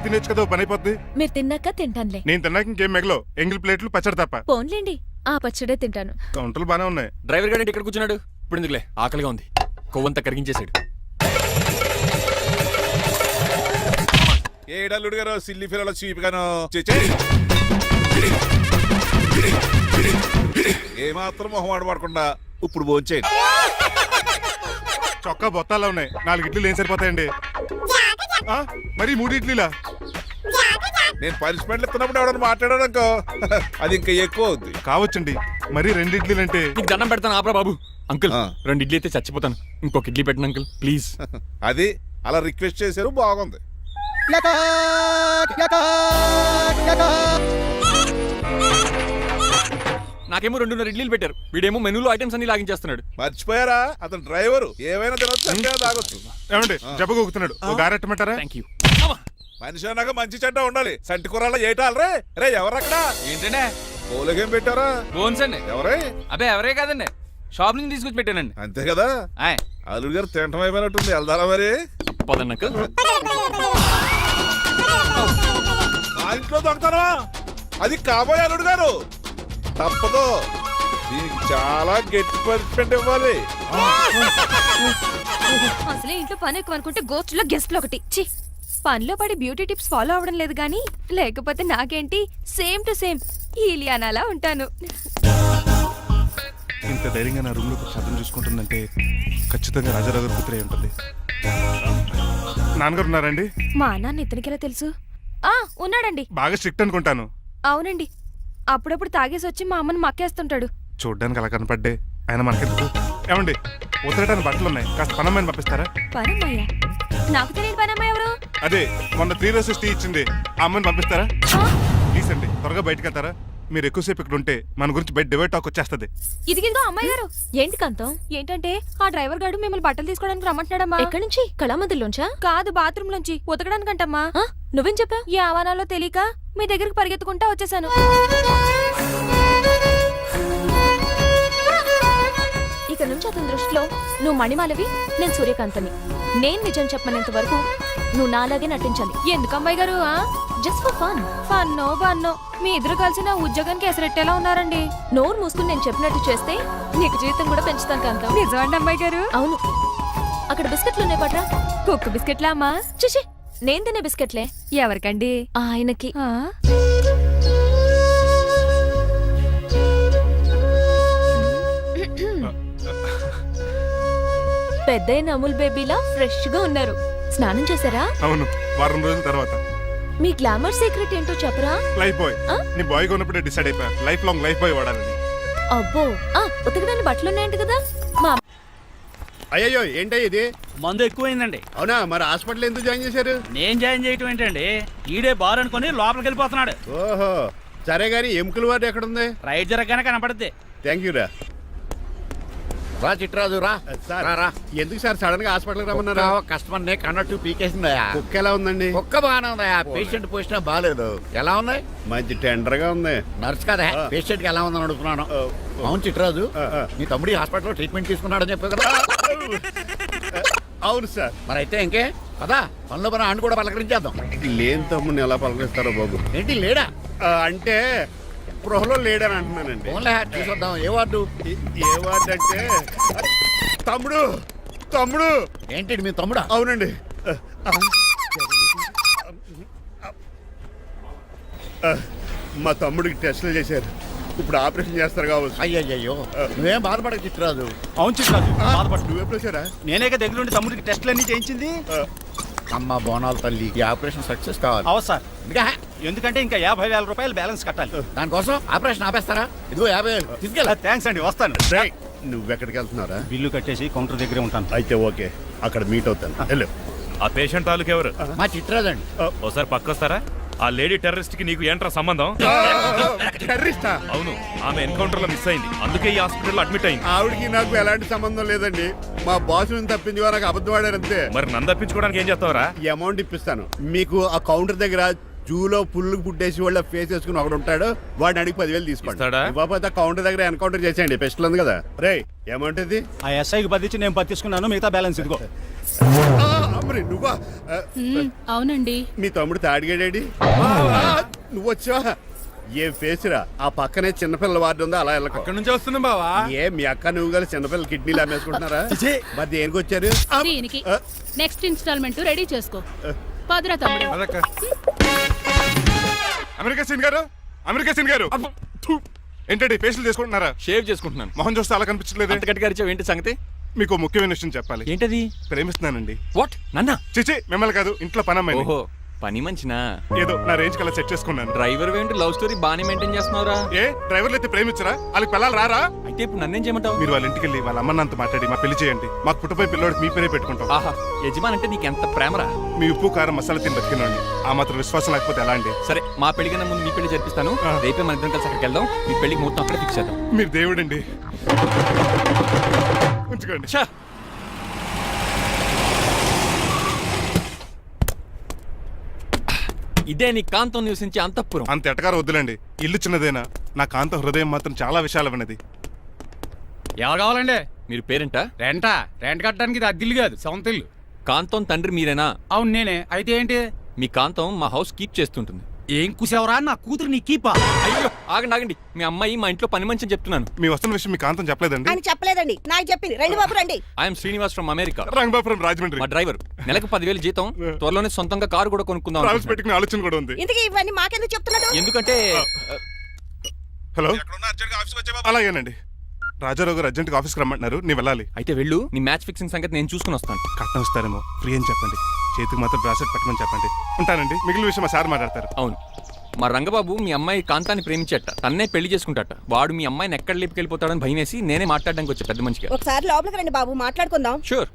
Speaker 2: తినేచ్చు కదా, పని అయిపోద్ది.
Speaker 6: మీరు తిన్నాక తింటానులే.
Speaker 2: నేను తిన్నాక ఇంకేం మిగలో ఎంగిల్ ప్లేట్లు పచ్చడి తప్ప.
Speaker 6: పోన్లేండి, ఆ పచ్చడే తింటాను.
Speaker 2: కౌంటర్లు బానే ఉన్నాయి.
Speaker 3: డ్రైవర్ గారు ఇక్కడ కూర్చున్నాడు. ఇప్పుడు ఎందుకులే, ఆకలిగా ఉంది. కొవ్వంతా కరిగించేశాడు.
Speaker 10: ఏడల్లుడు గారు సిల్లి ఫిల్లలో చీపిగాను ఏమాత్రం మొహమాట పడకుండా ఇప్పుడు భోంచేయండి.
Speaker 2: చొక్కా బొత్తాలా ఉన్నాయి. 4 ఇడ్లీలు ఏం సరిపోతాయండి? మరి 3 ఇడ్లీలా?
Speaker 10: నేను పనిష్మెంట్లు ఇస్తున్నప్పుడు ఎవడన్నా మాట్లాడాడు అనుకో అది ఇంకా ఎక్కువ అవుద్ది.
Speaker 2: కావచ్చండి మరి 2 ఇడ్లీలు అంటే
Speaker 3: నీకు దండం పెడతాను ఆపరా బాబు. అంకుల్
Speaker 10: ఆ.
Speaker 3: 2 ఇడ్లీ అయితే చచ్చిపోతాను. ఇంకొక ఇడ్లీ పెట్టండి అంకుల్ ప్లీజ్.
Speaker 10: అది అలా రిక్వెస్ట్ చేశారు, బాగుంది.
Speaker 3: నాకేమో 2.5 ఇడ్లీలు పెట్టారు. వీడేమో మెనూలో ఐటమ్స్ అన్ని లాగించేస్తున్నాడు.
Speaker 10: మర్చిపోయారా అతను డ్రైవరు, ఏమైనా తినొచ్చు అంటే తాగొచ్చు.
Speaker 2: ఏమండి జబ్బగొక్కుతున్నాడు ఓ గారెట్టమంటారా?
Speaker 3: Thank you.
Speaker 10: మనిషి అన్నాక మంచి చెడ్డ ఉండాలి. సంటి కూరలో ఏటాలరే రే ఎవరక్కడ
Speaker 11: ఏంటంటే
Speaker 10: పోలకేం పెట్టారా?
Speaker 11: బోన్స్ అండి.
Speaker 10: ఎవరే?
Speaker 11: అబ్బే ఎవరే కాదండి, షాప్ నుంచి తీసుకొచ్చి పెట్టానండి.
Speaker 10: అంతే కదా.
Speaker 11: ఆయ్
Speaker 10: అల్లుడు గారు తింటం అయిపోయినట్టుంది, వెళ్దారా మరి?
Speaker 3: పదండి అంకుల్.
Speaker 10: ఆ ఇంట్లో దొంగతనమా? అది కాబోయే అల్లుడు గారు. తప్పదు, దీనికి చాలా గట్టి పనిష్మెంట్ ఇవ్వాలి.
Speaker 6: అసలే ఇంట్లో పని ఎక్కువ అనుకుంటే గోస్ట్లో గెస్ట్లు ఒకటి చి. పనిలో పడి బ్యూటీ టిప్స్ ఫాలో అవ్వడం లేదు కానీ లేకపోతే నాకేంటి సేమ్ టు సేమ్ ఈలియానాలా ఉంటాను.
Speaker 2: ఇంత ధైర్యంగా నా రూమ్ లో శబ్దం చూసుకుంటుందంటే ఖచ్చితంగా రాజారావు గారు కూతురే ఉంటుంది. నాన్నగారు ఉన్నారండి?
Speaker 6: మా నాన్న ఇతనికెలా తెలుసు? ఉన్నాడండి.
Speaker 2: బాగా స్ట్రిక్ట్ అనుకుంటాను.
Speaker 6: అవునండి, అప్పుడప్పుడు తాగేసి వచ్చి మా అమ్మని మక్కేస్తుంటాడు.
Speaker 2: చూడ్డానికి అలా కనపడ్డే ఆయన మనకెందుకు? ఏమండి ఉతరటానికి బట్టలు ఉన్నాయి, కాస్త పనమ్మని పంపిస్తారా?
Speaker 6: పనమ్మయ్య? నాకు తెలియని పనమ్మ ఎవరు?
Speaker 2: అదే మొన్న 3 రోజెస్ టీ ఇచ్చింది, ఆ అమ్మని పంపిస్తారా? ప్లీజ్ అండి, త్వరగా బయటకు వెళ్తారా? మీరు ఎక్కువసేపు ఇక్కడ ఉంటే మన గురించి బయట డివైడ్ టాక్ వచ్చేస్తుంది.
Speaker 6: ఇదిగిదిగో అమ్మాయి గారు. ఏంటి కాంతం? ఏంటంటే ఆ డ్రైవర్ గారు మిమ్మల్ని బట్టలు తీసుకోవడానికి రమ్మంటున్నాడమ్మా. ఎక్కడి నుంచి? కళామందిలోంచా? కాదు, బాత్రూమ్ లోంచి ఉతకడానికంటమ్మా. నువ్వేం చెప్పావు? ఈ ఆవానాలో తెలియక మీ దగ్గరికి పరిగెత్తుకుంటా వచ్చేసాను. ఇక నుంచి అతని దృష్టిలో నువ్వు మణిమాలవి, నేను సూర్యకాంతని. నేను నిజం చెప్పనంత వరకు నువ్వు నాలాగే నటించాలి. ఎందుకు అమ్మాయి గారు? Just for fun. ఫన్నో బన్నో మీ ఇద్దరు కలిసి నా ఉద్యోగానికి ఎసరెట్టేలా ఉన్నారండి. నోరు మూసుకుని నేను చెప్పినట్టు చేస్తే నీకు జీవితం కూడా పెంచుతాను కాంతం. నిజమండి అమ్మాయి గారు? అవును. అక్కడ బిస్కెట్లు ఉన్నాయి పట్రా. కుక్క బిస్కెట్లా అమ్మా? చూసి నేను తినే బిస్కెట్లే. ఎవరికండి? ఆయనకి. పెద్దయిన అమూల్ బేబీలా ఫ్రెష్ గా ఉన్నారు. స్నానం చేశారా?
Speaker 2: అవును, వారం రోజుల తర్వాత.
Speaker 6: మీ గ్లామర్ సీక్రెట్ ఏంటో చెప్పరా?
Speaker 2: Life boy. నీ బాయ్ గా ఉన్నప్పుడే డిసైడ్ అయిపోయా లైఫ్ లాంగ్ లైఫ్ బాయ్ వాడాలని.
Speaker 6: అబ్బో, ఉతకడానికి బట్టలు ఉన్నాయంట కదా. మా
Speaker 5: అయ్యో ఏంటయ్య ఇది?
Speaker 4: మందు ఎక్కువైందండి.
Speaker 5: అవునా, మరి హాస్పిటల్ ఎందుకు జాయిన్ చేశారు?
Speaker 4: నేను జాయిన్ చేయటం ఏంటండి, ఈడే బార్ అనుకుని లోపలికి వెళ్ళిపోతున్నాడు.
Speaker 5: ఓహో, సరే గాని ఎముకల వార్డు ఎక్కడుంది?
Speaker 4: రైట్ జరగగానే కనపడుద్ది.
Speaker 5: థ్యాంక్ యూ రా.
Speaker 7: రా చిట్రాజు రా.
Speaker 5: సార్
Speaker 7: రా, రా.
Speaker 5: ఎందుకు సార్ సడన్ గా హాస్పిటల్కి రమ్మన్నారా?
Speaker 7: కస్టమర్ నే కన్నట్టు పీకేసిందయా.
Speaker 5: కుక్క ఎలా ఉందండి?
Speaker 7: ఒక్క బాగానే ఉందయా, పేషెంట్ పొజిషన్ బాగాలేదు. ఎలా ఉంది?
Speaker 5: మంచి టెండర్ గా ఉంది.
Speaker 7: నర్స్ కదా పేషెంట్ కి ఎలా ఉందని అడుగుతున్నాను. అవును చిట్రాజు, నీ తమ్ముడి హాస్పిటల్లో ట్రీట్మెంట్ తీసుకున్నాడని చెప్పావు కదా.
Speaker 5: అవును సార్.
Speaker 7: మరి అయితే ఇంకే పదా పనులు పని ఆండు కూడా పలకరించేద్దాం.
Speaker 5: లేని తమ్ముడిని ఎలా పలకరిస్తారో బాబు.
Speaker 7: ఏంటి లేడా?
Speaker 5: అంటే గృహలో లేడని అంటున్నానండి.
Speaker 7: ఓన్లీ చూసొద్దాం. ఏ వార్డు?
Speaker 5: ఏ వార్డు అంటే తమ్ముడు. తమ్ముడు
Speaker 7: ఏంటి మీ తమ్ముడా?
Speaker 5: అవునండి. మా తమ్ముడికి టెస్టులు చేశారు, ఇప్పుడు ఆపరేషన్ చేస్తారు కావచ్చు.
Speaker 7: అయ్యయ్యో, నువ్వేం బాధపడక చిట్రాజు.
Speaker 8: అవును చిట్రాజు, బాధపడు.
Speaker 5: నువ్వు ఎప్పుడు వచ్చారా?
Speaker 8: నేనే దగ్గర ఉండి తమ్ముడికి టెస్టులు అన్ని చేయించింది.
Speaker 7: అమ్మ బోనాల తల్లి, ఈ ఆపరేషన్ సక్సెస్ కావాలి.
Speaker 8: అవు సార్,
Speaker 7: ఇంకా
Speaker 8: ఎందుకంటే ఇంకా 50,000 రూపాయలు బ్యాలెన్స్ కట్టాలి.
Speaker 7: దానికోసం ఆపరేషన్ ఆపేస్తారా? ఇదిగో 50,000 తీసుకెళ్ళా.
Speaker 8: థ్యాంక్స్ అండి, వస్తాను.
Speaker 5: నువ్వెక్కడికి వెళ్తున్నారా?
Speaker 8: బిల్లు కట్టేసి కౌంటర్ దగ్గరే ఉంటాను.
Speaker 5: అయితే ఓకే, అక్కడ మీట్ అవుతాను. వెళ్ళు.
Speaker 10: ఆ పేషెంట్ తాలూకు ఎవరు?
Speaker 7: మా చిట్రాజు అండి.
Speaker 10: ఓసారి పక్కొస్తారా? ఆ లేడీ టెర్రరిస్ట్ కి నీకు ఏంట్రా సంబంధం?
Speaker 5: టెర్రరిస్టా?
Speaker 10: అవును, ఆమె ఎన్కౌంటర్ లో మిస్ అయింది, అందుకే ఈ హాస్పిటల్ అడ్మిట్ అయింది.
Speaker 5: ఆవిడకి నాకు ఎలాంటి సంబంధం లేదండి. మా బాస్ నుంచి తప్పించి నాకు అబద్ధం ఆడారు అంతే.
Speaker 10: మరి నన్ను తప్పించుకోవడానికి ఏం చేస్తావరా?
Speaker 5: ఈ అమౌంట్ ఇప్పిస్తాను మీకు. ఆ కౌంటర్ దగ్గర జూలో పుల్లు పుట్టేసి వాళ్ళ ఫేస్ వేసుకుని ఒకడు ఉంటాడు, వాడిని అడిగి 10,000 తీసుకోండి.
Speaker 10: ఇస్తాడా?
Speaker 5: ఇవ్వకపోతే కౌంటర్ దగ్గర ఎన్కౌంటర్ చేసేయండి. పెస్టల్ ఉంది కదా. రే అమౌంట్ ఇది.
Speaker 8: ఆ ఎస్ఐకి బదిలించి నేను తీసుకున్నాను, మిగతా బ్యాలెన్స్ ఇదిగో.
Speaker 5: మరి నువ్వా?
Speaker 9: అవునండి.
Speaker 5: మీ తమ్ముడు తాడిగాడేడి? నువ్వు వచ్చావా? ఏ ఫేస్ రా. ఆ పక్కనే చిన్నపిల్లల వార్డు ఉందా, అలా వెళ్ళకు.
Speaker 3: అక్కడ నుంచి వస్తున్నాం బావా.
Speaker 5: ఏ మీ అక్క నువ్వు కలిసి చిన్నపిల్లల కిడ్నీలు అమ్మేసుకుంటున్నారా? మరి దేనికి వచ్చారు?
Speaker 9: దీనికి నెక్స్ట్ ఇన్స్టాల్మెంట్ రెడీ చేసుకో. పదరా తమ్ముడు.
Speaker 3: అదక్క.
Speaker 2: అమెరికా సీన్ గారు, అమెరికా సీన్ గారు, ఏంటండి ఫేషియల్ చేసుకుంటున్నారా?
Speaker 3: షేవ్ చేసుకుంటున్నాను.
Speaker 2: మొహం చూస్తే అలా కనిపించలేదు.
Speaker 3: అంత గట్టిగా అరిచావు, ఏంటి సంగతి?
Speaker 2: మీకు ముఖ్యమైన విషయం చెప్పాలి.
Speaker 3: ఏంటది?
Speaker 2: ప్రేమిస్తున్నానండి.
Speaker 3: వాట్? నన్నా?
Speaker 2: చిచి, మిమ్మల్ని కాదు, ఇంట్లో పనమ్మాయి.
Speaker 3: ఓహో, పని మంచినా
Speaker 2: ఏదో నా రేంజ్ కల్లా సెట్ చేసుకున్నాను.
Speaker 3: డ్రైవర్ ఏంటి లవ్ స్టోరీ బాగానే మెయింటైన్ చేస్తున్నావురా?
Speaker 2: ఏ డ్రైవర్లు అయితే ప్రేమించరా? వాళ్ళకి పిల్లలు రారా?
Speaker 3: అయితే ఇప్పుడు నన్నేం చేయమంటావు?
Speaker 2: మీరు వాళ్ళ ఇంటికి వెళ్ళి వాళ్ళ అమ్మనంత మాట్లాడి మా పెళ్లి చేయండి. మాకు పుట్టపోయి పిల్లోడికి మీ పేరే పెట్టుకుంటాం.
Speaker 3: ఆహా, యజమాన్ అంటే నీకు ఎంత ప్రేమరా?
Speaker 2: మీ ఉప్పు కారం మసాలా తిని బతికినండి. ఆ మాత్రం విశ్వాసం లేకపోతే ఎలా అండి?
Speaker 3: సరే, మా పెళ్లి కన్నా ముందు మీ పెళ్లి జరిపిస్తాను. రేపే మన ఇద్దరం కలిసి అక్కడికి వెళ్దాం. మీ పెళ్లికి మొత్తం అక్కడే ఫిక్స్ చేద్దాం.
Speaker 2: మీరు దేవుడండి. ఉంచుకోండి.
Speaker 3: ఛా! ఇదే నీ కాంతం నివసించే అంతఃపురం.
Speaker 2: అంత ఎటకారం వద్దులండి. ఇల్లు చిన్నదేనా, నా కాంత హృదయం మాత్రం చాలా విశాలమైనది.
Speaker 4: ఎవరు కావాలండి?
Speaker 3: మీరు పేరెంటా?
Speaker 4: రెంటా? రెంట్ కట్టడానికి ఇది అద్దిల్లు కాదు, సొంత ఇల్లు.
Speaker 3: కాంతం తండ్రి మీరేనా?
Speaker 4: అవును నేనే. అయితే ఏంటి?
Speaker 3: మీ కాంతం మా హౌస్ కీప్ చేస్తుంటుంది.
Speaker 4: ఏం కూసావరా? నా కూతురు నీ కీపా?
Speaker 3: అయ్యో, ఆగండి ఆగండి. మీ అమ్మాయి మా ఇంట్లో పని మంచి చెప్తున్నాను.
Speaker 2: మీ వస్తున్న విషయం మీ కాంతం చెప్పలేదండి?
Speaker 12: ఆయన చెప్పలేదండి, నాకు చెప్పింది. రండి బాబు రండి.
Speaker 3: I'm Srinivas from America.
Speaker 2: Rangabapuram Rajahmundry.
Speaker 3: మా డ్రైవర్. నెలకు 10,000 జీతం. త్వరలోనే సొంతంగా కారు కూడా కొనుక్కుందాం
Speaker 2: ట్రావెల్స్
Speaker 3: అనుకుంటున్నాను.
Speaker 2: పెట్టుకునే ఆలోచన కూడా ఉంది.
Speaker 12: ఇంతకీ ఇవన్నీ మాకెందుకు చెప్తున్నాడు?
Speaker 3: ఎందుకంటే
Speaker 2: హలో, అలాగేనండి. రాజారావు గారు అర్జెంట్గా ఆఫీస్కి రమ్మంటున్నారు. నీ వెళ్ళాలి.
Speaker 3: అయితే వెళ్ళు. నీ మ్యాచ్ ఫిక్సింగ్ సంగతి నేను చూసుకుని వస్తాను.
Speaker 2: కట్నం ఇస్తారేమో, ఫ్రీ అని చెప్పండి. చేతికి మాత్రం బ్రాసెట్ పెట్టమని చెప్పండి. ఉంటానండి. మిగిలిన విషయం మా సార్ మాట్లాడతారు.
Speaker 3: అవును, మా రంగబాబు మీ అమ్మాయి కాంతాన్ని ప్రేమించట. తన్నే పెళ్లి చేసుకుంటాట. వాడు మీ అమ్మాయిని ఎక్కడ లేపుకెళ్ళిపోతాడని భయం వేసి నేనే మాట్లాడడానికి వచ్చా పెద్ద మంచిగా.
Speaker 12: ఒకసారి లోపలికి రండి బాబు, మాట్లాడుకుందాం.
Speaker 3: షూర్.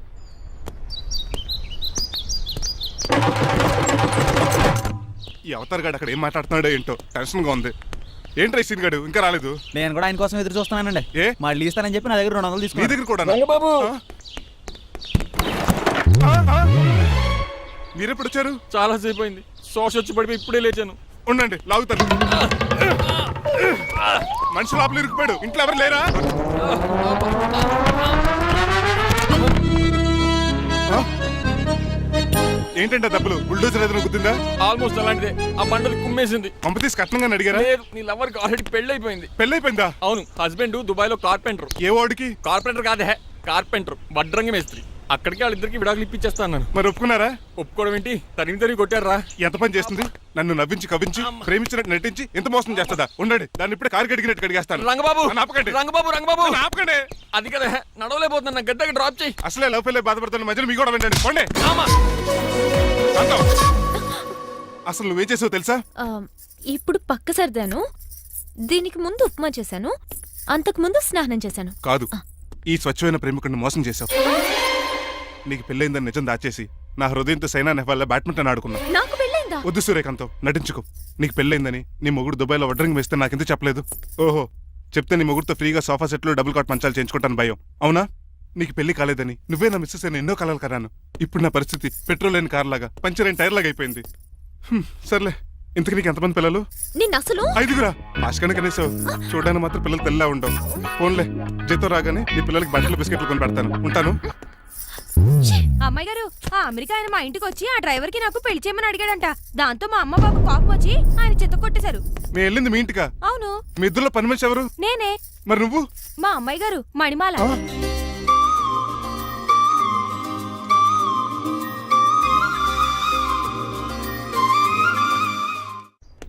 Speaker 2: ఈ అవతార్ గాడు అక్కడ ఏం మాట్లాడుతున్నాడో ఏంటో టెన్షన్గా ఉంది. ఏంట్రా ఈ సీన్ గాడు ఇంకా రాలేదు?
Speaker 4: నేను కూడా ఆయన కోసం ఎదురు చూస్తున్నానండి.
Speaker 2: ఏ
Speaker 4: మళ్ళీ ఇస్తానని చెప్పి నా దగ్గర 200
Speaker 2: మీ
Speaker 4: తీసుకున్నాను.
Speaker 2: దగ్గర కూడా?
Speaker 3: రంగబాబు
Speaker 2: మీరెప్పుడు వచ్చారు?
Speaker 3: చాలా సేపు అయింది. సోష వచ్చి పడిపోయి ఇప్పుడే లేచాను.
Speaker 2: ఉండండి, లాగుతాను. మనిషి లోపల ఇరుక్కుపోయాడు. ఇంట్లో ఎవరు లేరా? ఏంటంటే డబ్బులు బుల్డోజర్ ఏదైనా గుర్తుందా?
Speaker 3: ఆల్మోస్ట్ అలాంటిదే. ఆ బండలు కుమ్మేసింది.
Speaker 2: పంప తీసి కట్నంగా అడిగారా?
Speaker 3: లేదు, నీ లవర్ కి ఆల్రెడీ పెళ్లి అయిపోయింది.
Speaker 2: పెళ్ళైపోయిందా?
Speaker 3: అవును, హస్బెండ్ దుబాయ్ లో కార్పెంటర్.
Speaker 2: ఏ వాడికి?
Speaker 3: కార్పెంటర్ కాదే, కార్పెంటర్. వడ్రంగి మేస్త్రి. అక్కడికి వాళ్ళిద్దరికి విడాకులు ఇప్పించేస్తాను.
Speaker 2: మరి ఒప్పుకున్నారా?
Speaker 3: ఒప్పుకోవడం ఏంటి? తరిమి కొట్టారా?
Speaker 2: ఎంత పని చేస్తుంది? నన్ను నవ్వించి కవించి ప్రేమించినట్టు నటించి ఎంత మోసం చేస్తుందా? ఉండండి, దాన్ని ఇప్పుడే కారు కడిగినట్టు కడిగేస్తాను.
Speaker 3: రంగబాబు,
Speaker 2: నన్ను ఆపకండి.
Speaker 3: రంగబాబు, రంగబాబు,
Speaker 2: నన్ను ఆపకండి.
Speaker 3: అది కదా, నడవలేకపోతున్నా. గద్దకి డ్రాప్ చేయి.
Speaker 2: అసలే లవ్ పెళ్ళే బాధపడుతున్న మధ్యలో మీ కూడా వెంటండి. పోండి.
Speaker 3: ఆమా.
Speaker 2: శాంతం. అసలు నువ్వేం చేసావు తెలుసా?
Speaker 6: ఇప్పుడు పక్క సర్దాను. దీనికి ముందు ఉప్మా చేశాను. అంతకు ముందు స్నానం చేశాను.
Speaker 2: కాదు, ఈ స్వచ్ఛమైన ప్రేమికుడిని మోసం చేశావు. నీకు పెళ్ళైందని నిజం దాచేసి నా హృదయంతో సైనా నెహ్వాల్ బ్యాడ్మింటన్ ఆడుకున్నావు.
Speaker 6: నాకు పెళ్ళైందా?
Speaker 2: వద్దు సూర్యకాంతం, నటించుకో. నీకు పెళ్ళైందని నీ మొగుడు దుబాయ్లో వడ్రంగి వేస్తే నాకెందుకు చెప్పలేదు? ఓహో, చెప్తే నీ మొగుడుతో ఫ్రీగా సోఫా సెట్లు డబుల్ కాట్ మంచాలు చేయించుకుంటాను భయం. అవునా? నీకు పెళ్లి కాలేదని నువ్వే నా మిస్సెస్ అని ఎన్నో కలలు కరాను. ఇప్పుడు నా పరిస్థితి పెట్రోల్ లేని కార్ లాగా, పంచర్ అయిన టైర్ లాగా అయిపోయింది. సర్లే, ఇంతకు నీకు ఎంతమంది పిల్లలు?
Speaker 6: నేను అసలు
Speaker 2: 5గురా. ఆశకనే కనీసం చూడడానికి మాత్రం పిల్లలు తెల్లా ఉండవు. ఫోన్లే, జీతం రాగానే నీ పిల్లలకి బట్టలు బిస్కెట్లు కొని పెడతాను. ఉంటాను.
Speaker 6: అమ్మాయి గారు, ఆ అమెరికా ఆయన మా ఇంటికి వచ్చి ఆ డ్రైవర్ కి నాకు పెళ్లి చేయమని అడిగాడంట. దాంతో మా అమ్మ బాబు కోపం వచ్చి ఆయన చిత్త కొట్టేశారు.
Speaker 2: నేను వెళ్ళింది మీ ఇంటికా?
Speaker 6: అవును.
Speaker 2: మీ ఇద్దరులో పని మనిషి ఎవరు?
Speaker 6: నేనే.
Speaker 2: మరి నువ్వు?
Speaker 6: మా అమ్మాయి గారు మణిమాల.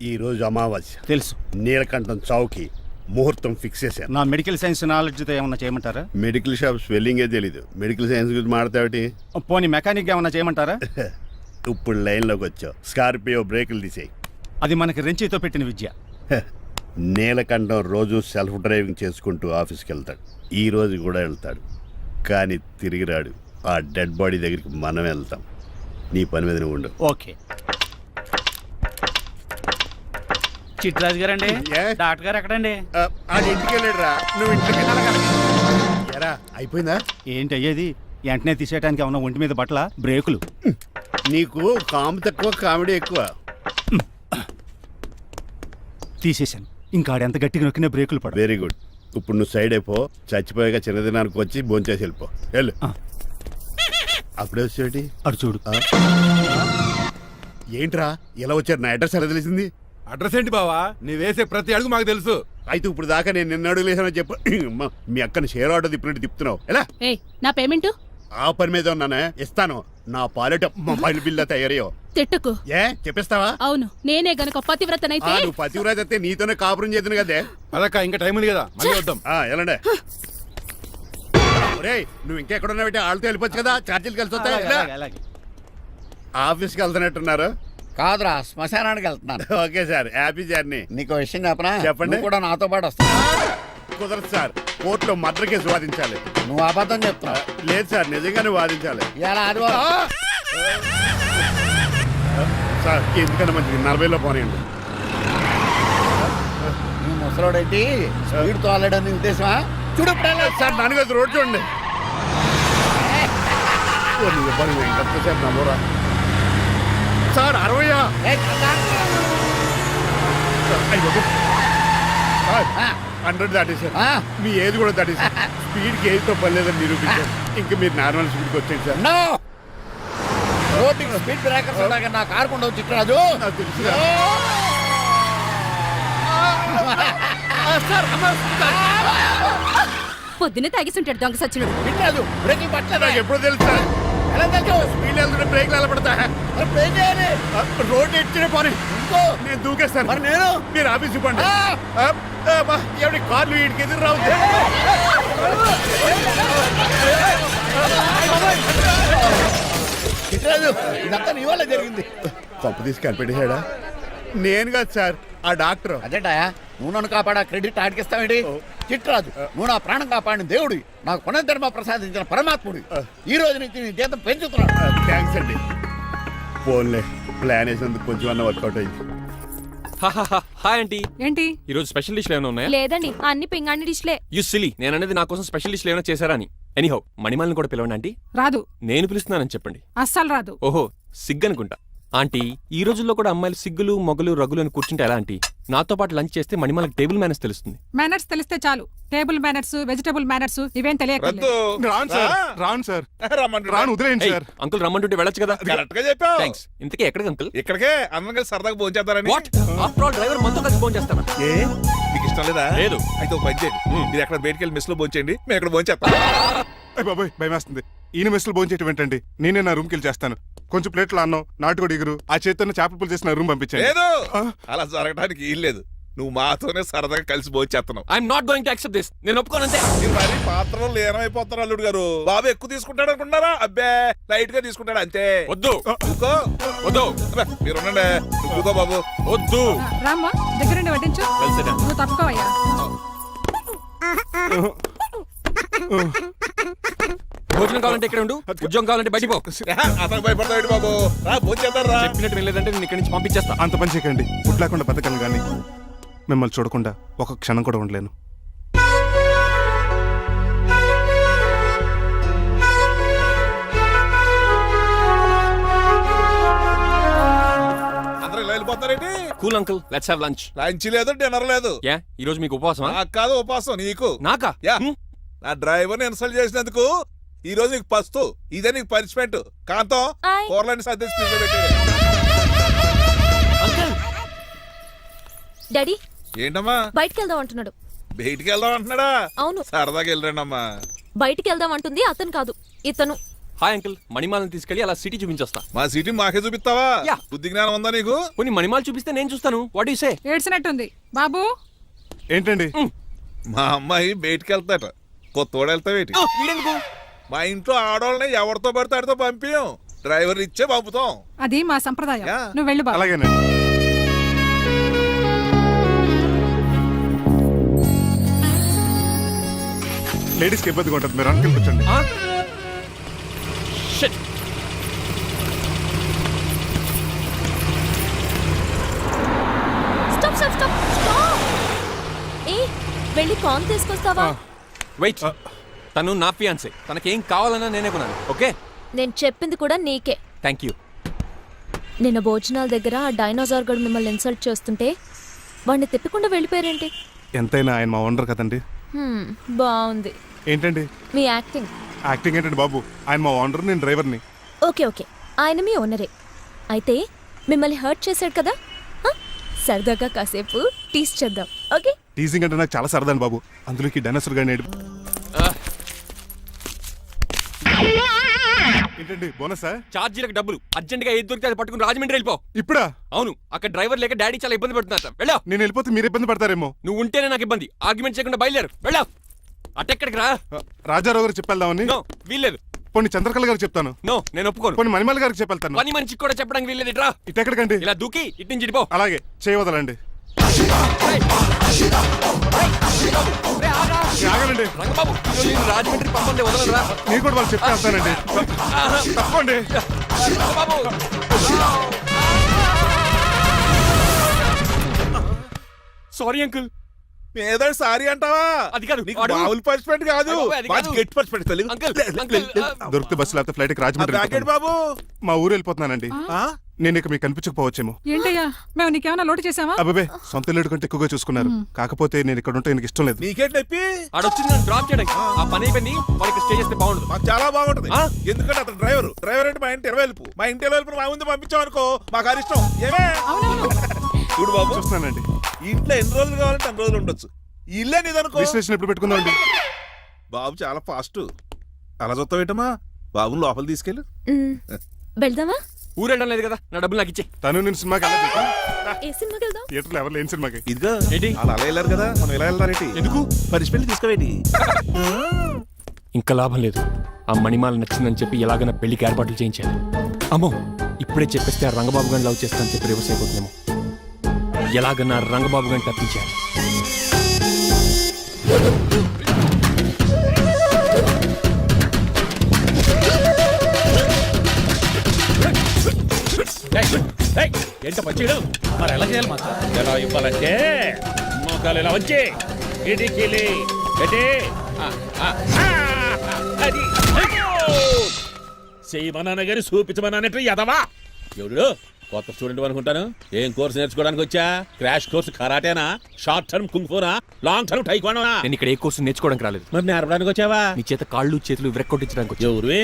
Speaker 5: ఈ రోజు అమావాస్య.
Speaker 8: తెలుసు.
Speaker 5: నీలకంఠం చౌకి ముహూర్తం ఫిక్స్ చేశాను.
Speaker 8: నా మెడికల్ సైన్స్ నాలెడ్జ్తో ఏమన్నా చేయమంటారా?
Speaker 5: మెడికల్ షాప్ స్పెల్లింగే తెలీదు, మెడికల్ సైన్స్ గురించి మాట్లాడతావిటి?
Speaker 8: పోనీ మెకానిక్ ఏమన్నా చేయమంటారా?
Speaker 5: ఇప్పుడు లైన్లోకి వచ్చావు. స్కార్పియో బ్రేకులు తీసేయి.
Speaker 8: అది మనకి రెంచితో పెట్టిన విద్య.
Speaker 5: నీలకంఠం రోజు సెల్ఫ్ డ్రైవింగ్ చేసుకుంటూ ఆఫీస్కి వెళ్తాడు. ఈ రోజు కూడా వెళ్తాడు, కానీ తిరిగి రాడు. ఆ డెడ్ బాడీ దగ్గరికి మనం వెళ్తాం. నీ పని మీద నువ్వు ఉండు.
Speaker 8: ఓకే.
Speaker 4: చిట్రాజు గారండి, డాక్టర్ గారు ఎక్కడండి?
Speaker 5: అది ఇంటికి వెళ్ళాడు రా, నువ్వు ఇంటికి ఎరా. అయిపోయిందా?
Speaker 8: ఏంటి అయ్యేది? వెంటనే తీసేయడానికి ఏమన్నా ఒంటి మీద బట్టల బ్రేకులు?
Speaker 5: నీకు కాము తక్కువ, కామెడీ ఎక్కువ.
Speaker 8: తీసేశాను. ఇంకా ఆడెంత గట్టిగా నొక్కిన బ్రేకులు పడ.
Speaker 5: Very good. ఇప్పుడు నువ్వు సైడ్ అయిపో. చచ్చిపోయాక చిన్నదినానికి వచ్చి భోంచేసి వెళ్ళిపో. వెళ్ళు. అప్పుడే వచ్చేటి
Speaker 8: అటు చూడు.
Speaker 5: ఏంట్రా ఇలా వచ్చారు? నా అడ్రస్ ఎలా తెలిసింది?
Speaker 10: అడ్రస్ ఏంటి బావా? నీ వేసే ప్రతి అడుగు మాకు తెలుసు.
Speaker 5: అయితే ఇప్పుడు దాకా నేను నిన్న అడుగులేసానని చెప్పు. మీ అక్కని షేర్ ఆర్డర్ తిప్పినట్టు తిప్పుతున్నావు. ఎలా?
Speaker 9: నా పేమెంట్
Speaker 5: ఆ పని మీద ఉన్నానే, ఇస్తాను. నా పాలెట మొబైల్ బిల్లా తయారయ్యో.
Speaker 9: తిట్టుకు.
Speaker 5: ఏ చెప్పిస్తావా?
Speaker 9: అవును, నేనే గనక పతివ్రతనైతే.
Speaker 5: నువ్వు పతివ్రత అయితే నీతోనే కాపురం చేద్దును కదే.
Speaker 10: అదక్క, ఇంకా టైం ఉంది కదా, మళ్ళీ వద్దాం.
Speaker 5: ఎలాండే? ఒరేయ్, నువ్వు ఇంకెక్కడున్నావు? వాళ్ళతో వెళ్ళిపోవచ్చు కదా, ఛార్జీలు కలిసి వస్తాయి. ఆఫీస్కి వెళ్తున్నట్టున్నారు.
Speaker 7: కాదురా శ్మశానానికి వెళ్తున్నాను.
Speaker 5: Okay sir, happy journey.
Speaker 7: నీకు విషయం చెప్పనా?
Speaker 5: చెప్పండి.
Speaker 7: నువ్వు కూడా నాతో పాటు వస్తా.
Speaker 5: కుదరదు సార్, కోర్టులో మర్డర్ కేసు వాదించాలి.
Speaker 7: నువ్వు అబద్ధం చెప్తున్నావు.
Speaker 5: లేదు సార్, నిజంగానే వాదించాలి.
Speaker 7: ఇలా ఆదివారం
Speaker 5: సార్ ఎందుకన్నా మంచిది 40లో పోనీయండి.
Speaker 7: నీ ముసలోడేంటి స్పీడ్ తోలడని ఉద్దేశమా?
Speaker 5: చూడు సార్, నాన్నగారు రోడ్ చూడండి. ఎంతసేపు నమ్మరా సార్? 60 100 దాటేశారు. మీ ఏది కూడా దాటేశారు. స్పీడ్కి ఏదితో పని లేదని నిరూపించారు. ఇంకా మీరు నార్మల్ స్పీడ్కి వచ్చేయండి సార్.
Speaker 7: నో రోడ్డుకి స్పీడ్ బ్రేకర్స్ ఉండగా నా కారు కొండ చిట్టరాజు.
Speaker 5: నాకు తెలుసు సార్.
Speaker 6: పొద్దున్నే తాగిస్తుంటాడు దొంగ సచ్చినుడు.
Speaker 7: చిట్టరాజు బ్రేకింగ్ పట్టలేదు.
Speaker 5: నాకు ఎప్పుడో తెలుసు సార్.
Speaker 7: ఎలా తెలుసు?
Speaker 5: స్పీడ్ వెళ్తుంటే బ్రేక్లు ఎలా పడతా?
Speaker 7: మరి బ్రేక్ చేయాలి.
Speaker 5: రోడ్డు ఎట్టిన పోనీ
Speaker 7: ఇంకో
Speaker 5: నేను దూకేస్తాను.
Speaker 7: మరి నేను
Speaker 5: మీరు ఆఫీస్ ఇవ్వండి. ఎవరి కార్లు వీటికి ఎదురు రావు.
Speaker 7: చిట్టరాజు ఇదంతా నీ వల్ల జరిగింది.
Speaker 5: తప్పు తీసి కనిపెట్టేశాడా? నేను కాదు సార్, ఆ డాక్టర్.
Speaker 7: అదేటా నువ్వు నన్ను కాపాడా క్రెడిట్ ఆడికిస్తావేంటి? చిట్టరాజు నువ్వు నా ప్రాణం కాపాడిన దేవుడి, నాకు పునర్ధర్మ ప్రసాదించిన పరమాత్ముడి. ఈ రోజు నుంచి నీ జీతం పెంచుతున్నాడు.
Speaker 5: థ్యాంక్స్ అండి. ఫోన్లే, ప్లాన్ వేసినందుకు కొంచెం అన్న వర్కౌట్ అయింది.
Speaker 3: Hi aunty.
Speaker 9: ఏంటి?
Speaker 3: ఈ రోజు స్పెషల్ డిష్లు ఏమైనా ఉన్నాయా?
Speaker 6: లేదండి, అన్ని పింగాణి డిష్లే.
Speaker 3: యు సిలీ, నేను అనేది నా కోసం స్పెషల్ డిష్లు ఏమైనా చేశారా అని. ఎనీహౌ మణిమాలని కూడా పిలవండి ఆంటీ.
Speaker 9: రాదు.
Speaker 3: నేను పిలుస్తున్నానని చెప్పండి.
Speaker 9: అస్సలు రాదు.
Speaker 3: ఓహో సిగ్గనుకుంటా. ఆంటీ ఈ రోజుల్లో కూడా అమ్మాయిలు సిగ్గులు మొగలు రగులు అని కూర్చుంటే ఎలా ఆంటీ? నాతో పాటు లంచ్ చేస్తే మణిమాలకి టేబుల్ మేనేజ్ తెలుస్తుంది.
Speaker 9: మేనర్స్ తెలిస్తే చాలు. టేబుల్ మేనర్స్, వెజిటబుల్ మేనర్స్ ఇవేం తెలియదు.
Speaker 2: రాను సార్, రాను సార్,
Speaker 10: రమ్మంటున్నా.
Speaker 2: రాను, వదిలేయండి సార్.
Speaker 3: అంకుల్ రమ్మంటుంటే వెళ్ళొచ్చు కదా.
Speaker 10: కరెక్ట్ గా చెప్పావు.
Speaker 3: థ్యాంక్స్. ఇంతకీ ఎక్కడికి అంకుల్?
Speaker 10: ఇక్కడికే అందరం కలిసి సరదాగా భోంచేద్దారని.
Speaker 3: వాట్ ఆఫ్టర్ ఆల్ డ్రైవర్ మనతో కలిసి ఫోన్ చేస్తాను.
Speaker 10: ఏ మీకు ఇష్టం లేదా?
Speaker 3: లేదు.
Speaker 10: అయితే ఒక పని చేయండి, మీరు ఎక్కడ బయటికి వెళ్ళి మెస్ లో భోంచేయండి, మేము ఎక్కడ భోంచేస్తాం.
Speaker 2: అయ్య బాబోయ్, భయం వేస్తుంది. ఈయన మెస్సులు భోంచేయటం ఏంటండి? నేనే నా రూమ్కి వెళ్ళి చేస్తాను. కొంచెం ప్లేట్లు అన్నం, నాటుకోడి ఇగురు, ఆ చేతితో చేపల పులుసు చేసిన రూమ్ పంపించాను.
Speaker 10: లేదు, అలా జరగడానికి ఏం లేదు. నువ్వు మాతోనే సరదాగా కలిసి భోంచేస్తున్నావు.
Speaker 3: I'm not going to accept this. నేను ఒప్పుకోనంతే.
Speaker 10: మీరు మరి పాత్రలో లీనమైపోతారు అల్లుడు గారు. బాబు ఎక్కువ తీసుకుంటాడు అనుకున్నారా? అబ్బే లైట్ గా తీసుకుంటాడు అంతే.
Speaker 3: వద్దు
Speaker 10: ఊకో.
Speaker 3: వద్దు.
Speaker 10: అబ్బే, మీరు ఉండండి. ఊకో బాబు.
Speaker 3: వద్దు.
Speaker 9: రామ్మా, దగ్గరుండి వడ్డించు. నువ్వు తప్పుకోవయ్యా.
Speaker 3: భోజనం కావాలంటే ఇక్కడ ఉండు, ఉద్యోగం కావాలంటే బయటికి పో.
Speaker 10: అతను భయపడతాడు బాబు. రా భోంచేద్దాం రా.
Speaker 3: చెప్పినట్టు వెళ్ళలేదంటే నేను ఇక్కడి నుంచి పంపించేస్తా.
Speaker 2: అంత పని చేయకండి. ఫుడ్ లేకుండా బతకను కానీ మిమ్మల్ని చూడకుండా ఒక క్షణం కూడా ఉండలేను.
Speaker 10: అందరూ ఇలా వెళ్ళిపోతారేంటి?
Speaker 3: Cool uncle, let's have lunch.
Speaker 10: Lunch లేదు, డిన్నర్ లేదు.
Speaker 3: యా ఈ రోజు మీకు ఉపవాసమా?
Speaker 10: నాకు కాదు ఉపవాసం, నీకు.
Speaker 3: నాకా?
Speaker 10: యా, నా డ్రైవర్ ని ఇన్సల్ట్ చేసినందుకు ఈ రోజు నీకు పస్తు, ఇదే నీకు పనిష్మెంట్. కాంతం
Speaker 6: ఆయ్.
Speaker 10: కూరలని సర్దేసి ఫ్రిడ్జ్లో పెట్టేయ్.
Speaker 3: అంకుల్
Speaker 6: డాడీ
Speaker 10: ఏంటమ్మా
Speaker 6: బయటికి వెళ్దాం అంటున్నాడు.
Speaker 10: బయటికి వెళ్దాం అంటున్నాడా?
Speaker 6: అవును,
Speaker 10: సరదాగా వెళ్ళరండి అమ్మా.
Speaker 6: బయటికి వెళ్దాం అంటుంది అతను కాదు, ఇతను.
Speaker 3: హాయ్ అంకుల్, మణిమాలను తీసుకెళ్లి అలా సిటీ చూపించేస్తా.
Speaker 10: మా సిటీ మాకే చూపిస్తావా?
Speaker 3: యా.
Speaker 10: బుద్ధి జ్ఞానం ఉందా నీకు?
Speaker 3: కొన్ని మణిమాలు చూపిస్తే నేను చూస్తాను. What you say?
Speaker 9: ఏడ్చినట్టుంది. బాబు
Speaker 2: ఏంటండి?
Speaker 10: మా అమ్మాయి బయటికి వెళ్తాట, కొత్తోడు వెళ్తావేటి?
Speaker 3: వీడెందుకు?
Speaker 10: మా ఇంట్లో ఆడవాళ్ళని ఎవరితో పడితే ఆడితో పంపించం, డ్రైవర్ ఇచ్చే పంపుతాం.
Speaker 9: అది మా సంప్రదాయం.
Speaker 10: యా.
Speaker 9: నువ్వు వెళ్ళు బాబు.
Speaker 2: అలాగేనండి. లేడీస్కి ఇబ్బందిగా ఉంటుంది, మీరు అనుకుని కూర్చోండి.
Speaker 3: Shit.
Speaker 6: Stop stop stop stop. ఏ వెళ్ళి కాన్ తీసుకొస్తావా?
Speaker 3: వెయిట్. తను నా ఫియాన్సే, తనకేం కావాలన్నా నేనే కొనాలి. ఓకే,
Speaker 6: నేను చెప్పింది కూడా నీకే.
Speaker 3: Thank you.
Speaker 6: నిన్న భోజనాల దగ్గర ఆ డైనోసార్ గడు మిమ్మల్ని ఇన్సల్ట్ చేస్తుంటే వాడిని తిప్పకుండా వెళ్ళిపోయారేంటి?
Speaker 2: ఎంతైనా ఆయన మా ఓనర్ కదండి.
Speaker 6: బాగుంది
Speaker 2: ఏంటండి
Speaker 6: మీ యాక్టింగ్.
Speaker 2: యాక్టింగ్ ఏంటండి బాబు? ఆయన మా ఓనర్, నేను డ్రైవర్ని.
Speaker 6: ఓకే ఓకే, ఆయన మీ ఓనరే అయితే మిమ్మల్ని హర్ట్ చేశాడు కదా, సరదాగా కాసేపు టీస్ చేద్దాం. ఓకే?
Speaker 2: టీజింగ్ అంటే నాకు చాలా సరదాని బాబు. అందులోకి డైనోసార్ గాని ఏంటండి బోనసా?
Speaker 3: ఛార్జీలకు డబ్బులు అర్జెంట్ గా ఏది దొరికితే అది పట్టుకుని రాజమండ్రి వెళ్ళిపో.
Speaker 2: ఇప్పుడా?
Speaker 3: అవును, అక్కడ డ్రైవర్ లేక డాడీ చాలా ఇబ్బంది పడుతున్నారు. వెళ్ళా.
Speaker 2: నేను వెళ్ళిపోతే మీరు ఇబ్బంది పడతారేమో.
Speaker 3: నువ్వు ఉంటేనే నాకు ఇబ్బంది. ఆర్గ్యుమెంట్ చేయకుండా బయలుదేరు. వెళ్ళా. అటెక్కడికి రా.
Speaker 2: రాజారావు గారు చెప్పేద్దామని.
Speaker 3: నో, వీల్లేదు.
Speaker 2: పోనీ చంద్రకళ గారికి చెప్తాను.
Speaker 3: నో, నేను ఒప్పుకోను.
Speaker 2: పోనీ మణిమాల గారికి చెప్పెళ్తాను.
Speaker 3: పని మనిషికి కూడా చెప్పడానికి వీల్లేదు. ఇట్రా,
Speaker 2: ఇటు ఎక్కడికండి?
Speaker 3: ఇలా దూకి ఇటు నుంచి ఇటుపో.
Speaker 2: అలాగే చేయవదలండి. ఆగనండి.
Speaker 3: రంగబాబు, నేను రాజమండ్రి పంపండి, వదలరా.
Speaker 2: నేను కూడా వాళ్ళు చెప్తే వెళ్తానండి. తప్పండి.
Speaker 3: Rangababu, sorry uncle.
Speaker 10: ఏదో సారీ అంటావా?
Speaker 3: అది కాదు,
Speaker 10: నీకు
Speaker 3: వాడు-
Speaker 10: మామూలు పనిష్మెంట్ కాదు,
Speaker 3: అయ్య బాబోయ్, అది
Speaker 10: మంచి
Speaker 3: కాదు.
Speaker 10: గట్టి పనిష్మెంట్ తెలుగు.
Speaker 3: అంకుల్,
Speaker 2: దొరికితే బస్సు లేకపోతే ఫ్లైట్ కి రాజమండ్రి
Speaker 10: బ్యాకెట్
Speaker 2: వెళ్ళిపోతాను.
Speaker 10: బాబు.
Speaker 2: మా ఊరు వెళ్ళిపోతున్నానండి.
Speaker 10: ఆ?
Speaker 2: నేను ఇక మీకు కనిపించకపోవచ్చేమో.
Speaker 9: ఏంటయ్యా మేము నీకేమైనా లోటు చేసావా?
Speaker 2: అబ్బాబే సొంత ఇల్లు కంటే ఎక్కువగా చూసుకున్నారు. కాకపోతే నేను ఇక్కడ ఉంటే నాకు ఇష్టం లేదు.
Speaker 10: నీకేంటి నొప్పి?
Speaker 3: ఆడొచ్చింది నన్ను డ్రాప్ చేయడానికి. ఆ పని అయిపోయింది, వాళ్ళకి స్టే చేస్తే బాగుండదు.
Speaker 10: మాకు చాలా బాగుంటది.
Speaker 3: ఆ?
Speaker 10: ఎందుకంటే అతను డ్రైవర్ అంటే మా ఇంటి వెళ్ళిపు. మా ఇంటి వెళ్ళిపు మా ముందు పంపించాం అనుకో, మాకు అది ఇష్టం. ఏమే చూడు బాబు,
Speaker 2: చూస్తున్నానండి.
Speaker 10: ఇంట్లో ఎన్ని రోజులు కావాలంటే అన్ని రోజులు ఉండొచ్చు. ఈ ఇల్లే నీదనుకో.
Speaker 2: రిజిస్ట్రేషన్ ఎప్పుడు పెట్టుకుందామండి?
Speaker 10: బాబు చాలా ఫాస్ట్. అలా చూస్తావేటమ్మా? బాబుని లోపల తీసుకెళ్ళు.
Speaker 6: వెళ్దామా?
Speaker 3: ఊరెళ్ళడం లేదు కదా, నా డబ్బులు నాకు ఇచ్చే.
Speaker 2: తను నేను సినిమాకి వెళ్ళదు.
Speaker 6: ఏ సినిమాకి వెళ్దాం?
Speaker 2: థియేటర్లో ఎవరు లేని సినిమాకి.
Speaker 10: ఇదిగో
Speaker 3: ఏంటి?
Speaker 10: అలా అలా వెళ్ళారు కదా, మనం ఇలా వెళ్తారేంటి?
Speaker 3: ఎందుకు?
Speaker 10: పనిష్మెంట్ తీసుకోవేటి?
Speaker 3: ఇంకా లాభం లేదు. ఆ మణిమాల నచ్చిందని చెప్పి ఎలాగైనా పెళ్లికి ఏర్పాట్లు చేయించాలి. అమ్మో, ఇప్పుడే చెప్పేస్తే ఆ రంగబాబు గారిని లవ్ చేస్తానని చెప్పి రివర్స్ అయిపోతుందేమో. ఎలాగన్నా రంగబాబు గారిని తప్పించాలి.
Speaker 11: ఏంట పచ్చీడు మరి ఎలా చేయాలి మాత్రం? ఎలా ఇవ్వాలంటే మోకాలు ఇలా వచ్చి ఇడికిలి అది చేయమన్నాను గారి చూపించమన్నానంటే ఎదవా ఎవడు కొత్త స్టూడెంట్ అనుకుంటాను. ఏం కోర్సు నేర్చుకోవడానికి వచ్చా? క్రాష్ కోర్సు కరాటేనా, షార్ట్ టర్మ్ కుంగ్ఫూనా, లాంగ్ టర్మ్ టైక్వాండోనా?
Speaker 3: నేను ఇక్కడ ఏ కోర్సు నేర్చుకోవడానికి రాలేదు.
Speaker 11: మరి నేర్పడానికి వచ్చావా?
Speaker 3: నీ చేత కాళ్ళు చేతులు విరక్కొట్టించడానికి వచ్చా.
Speaker 11: ఎవరు?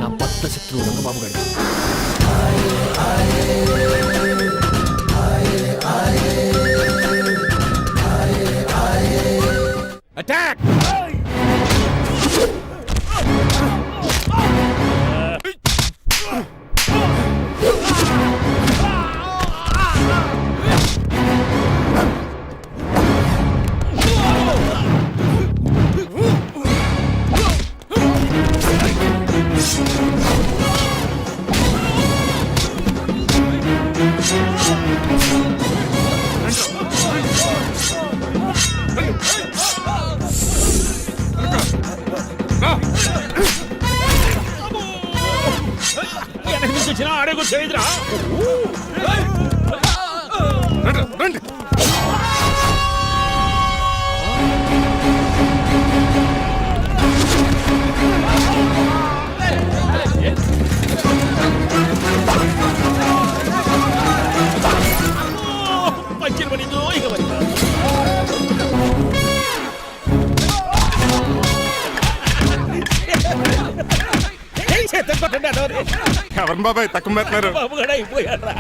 Speaker 3: నా పట్ల శత్రువు రంగబాబు గారు.
Speaker 11: అటాక్! వెనక నుంచి వచ్చిన ఆడేకు చేయదురా.
Speaker 2: రండి.
Speaker 11: మంచి పడిందో ఇక మరి
Speaker 2: ఎవరు బాబాయ్ తక్కువ పెడుతున్నారు?
Speaker 11: బాబు కూడా అయిపోయారా?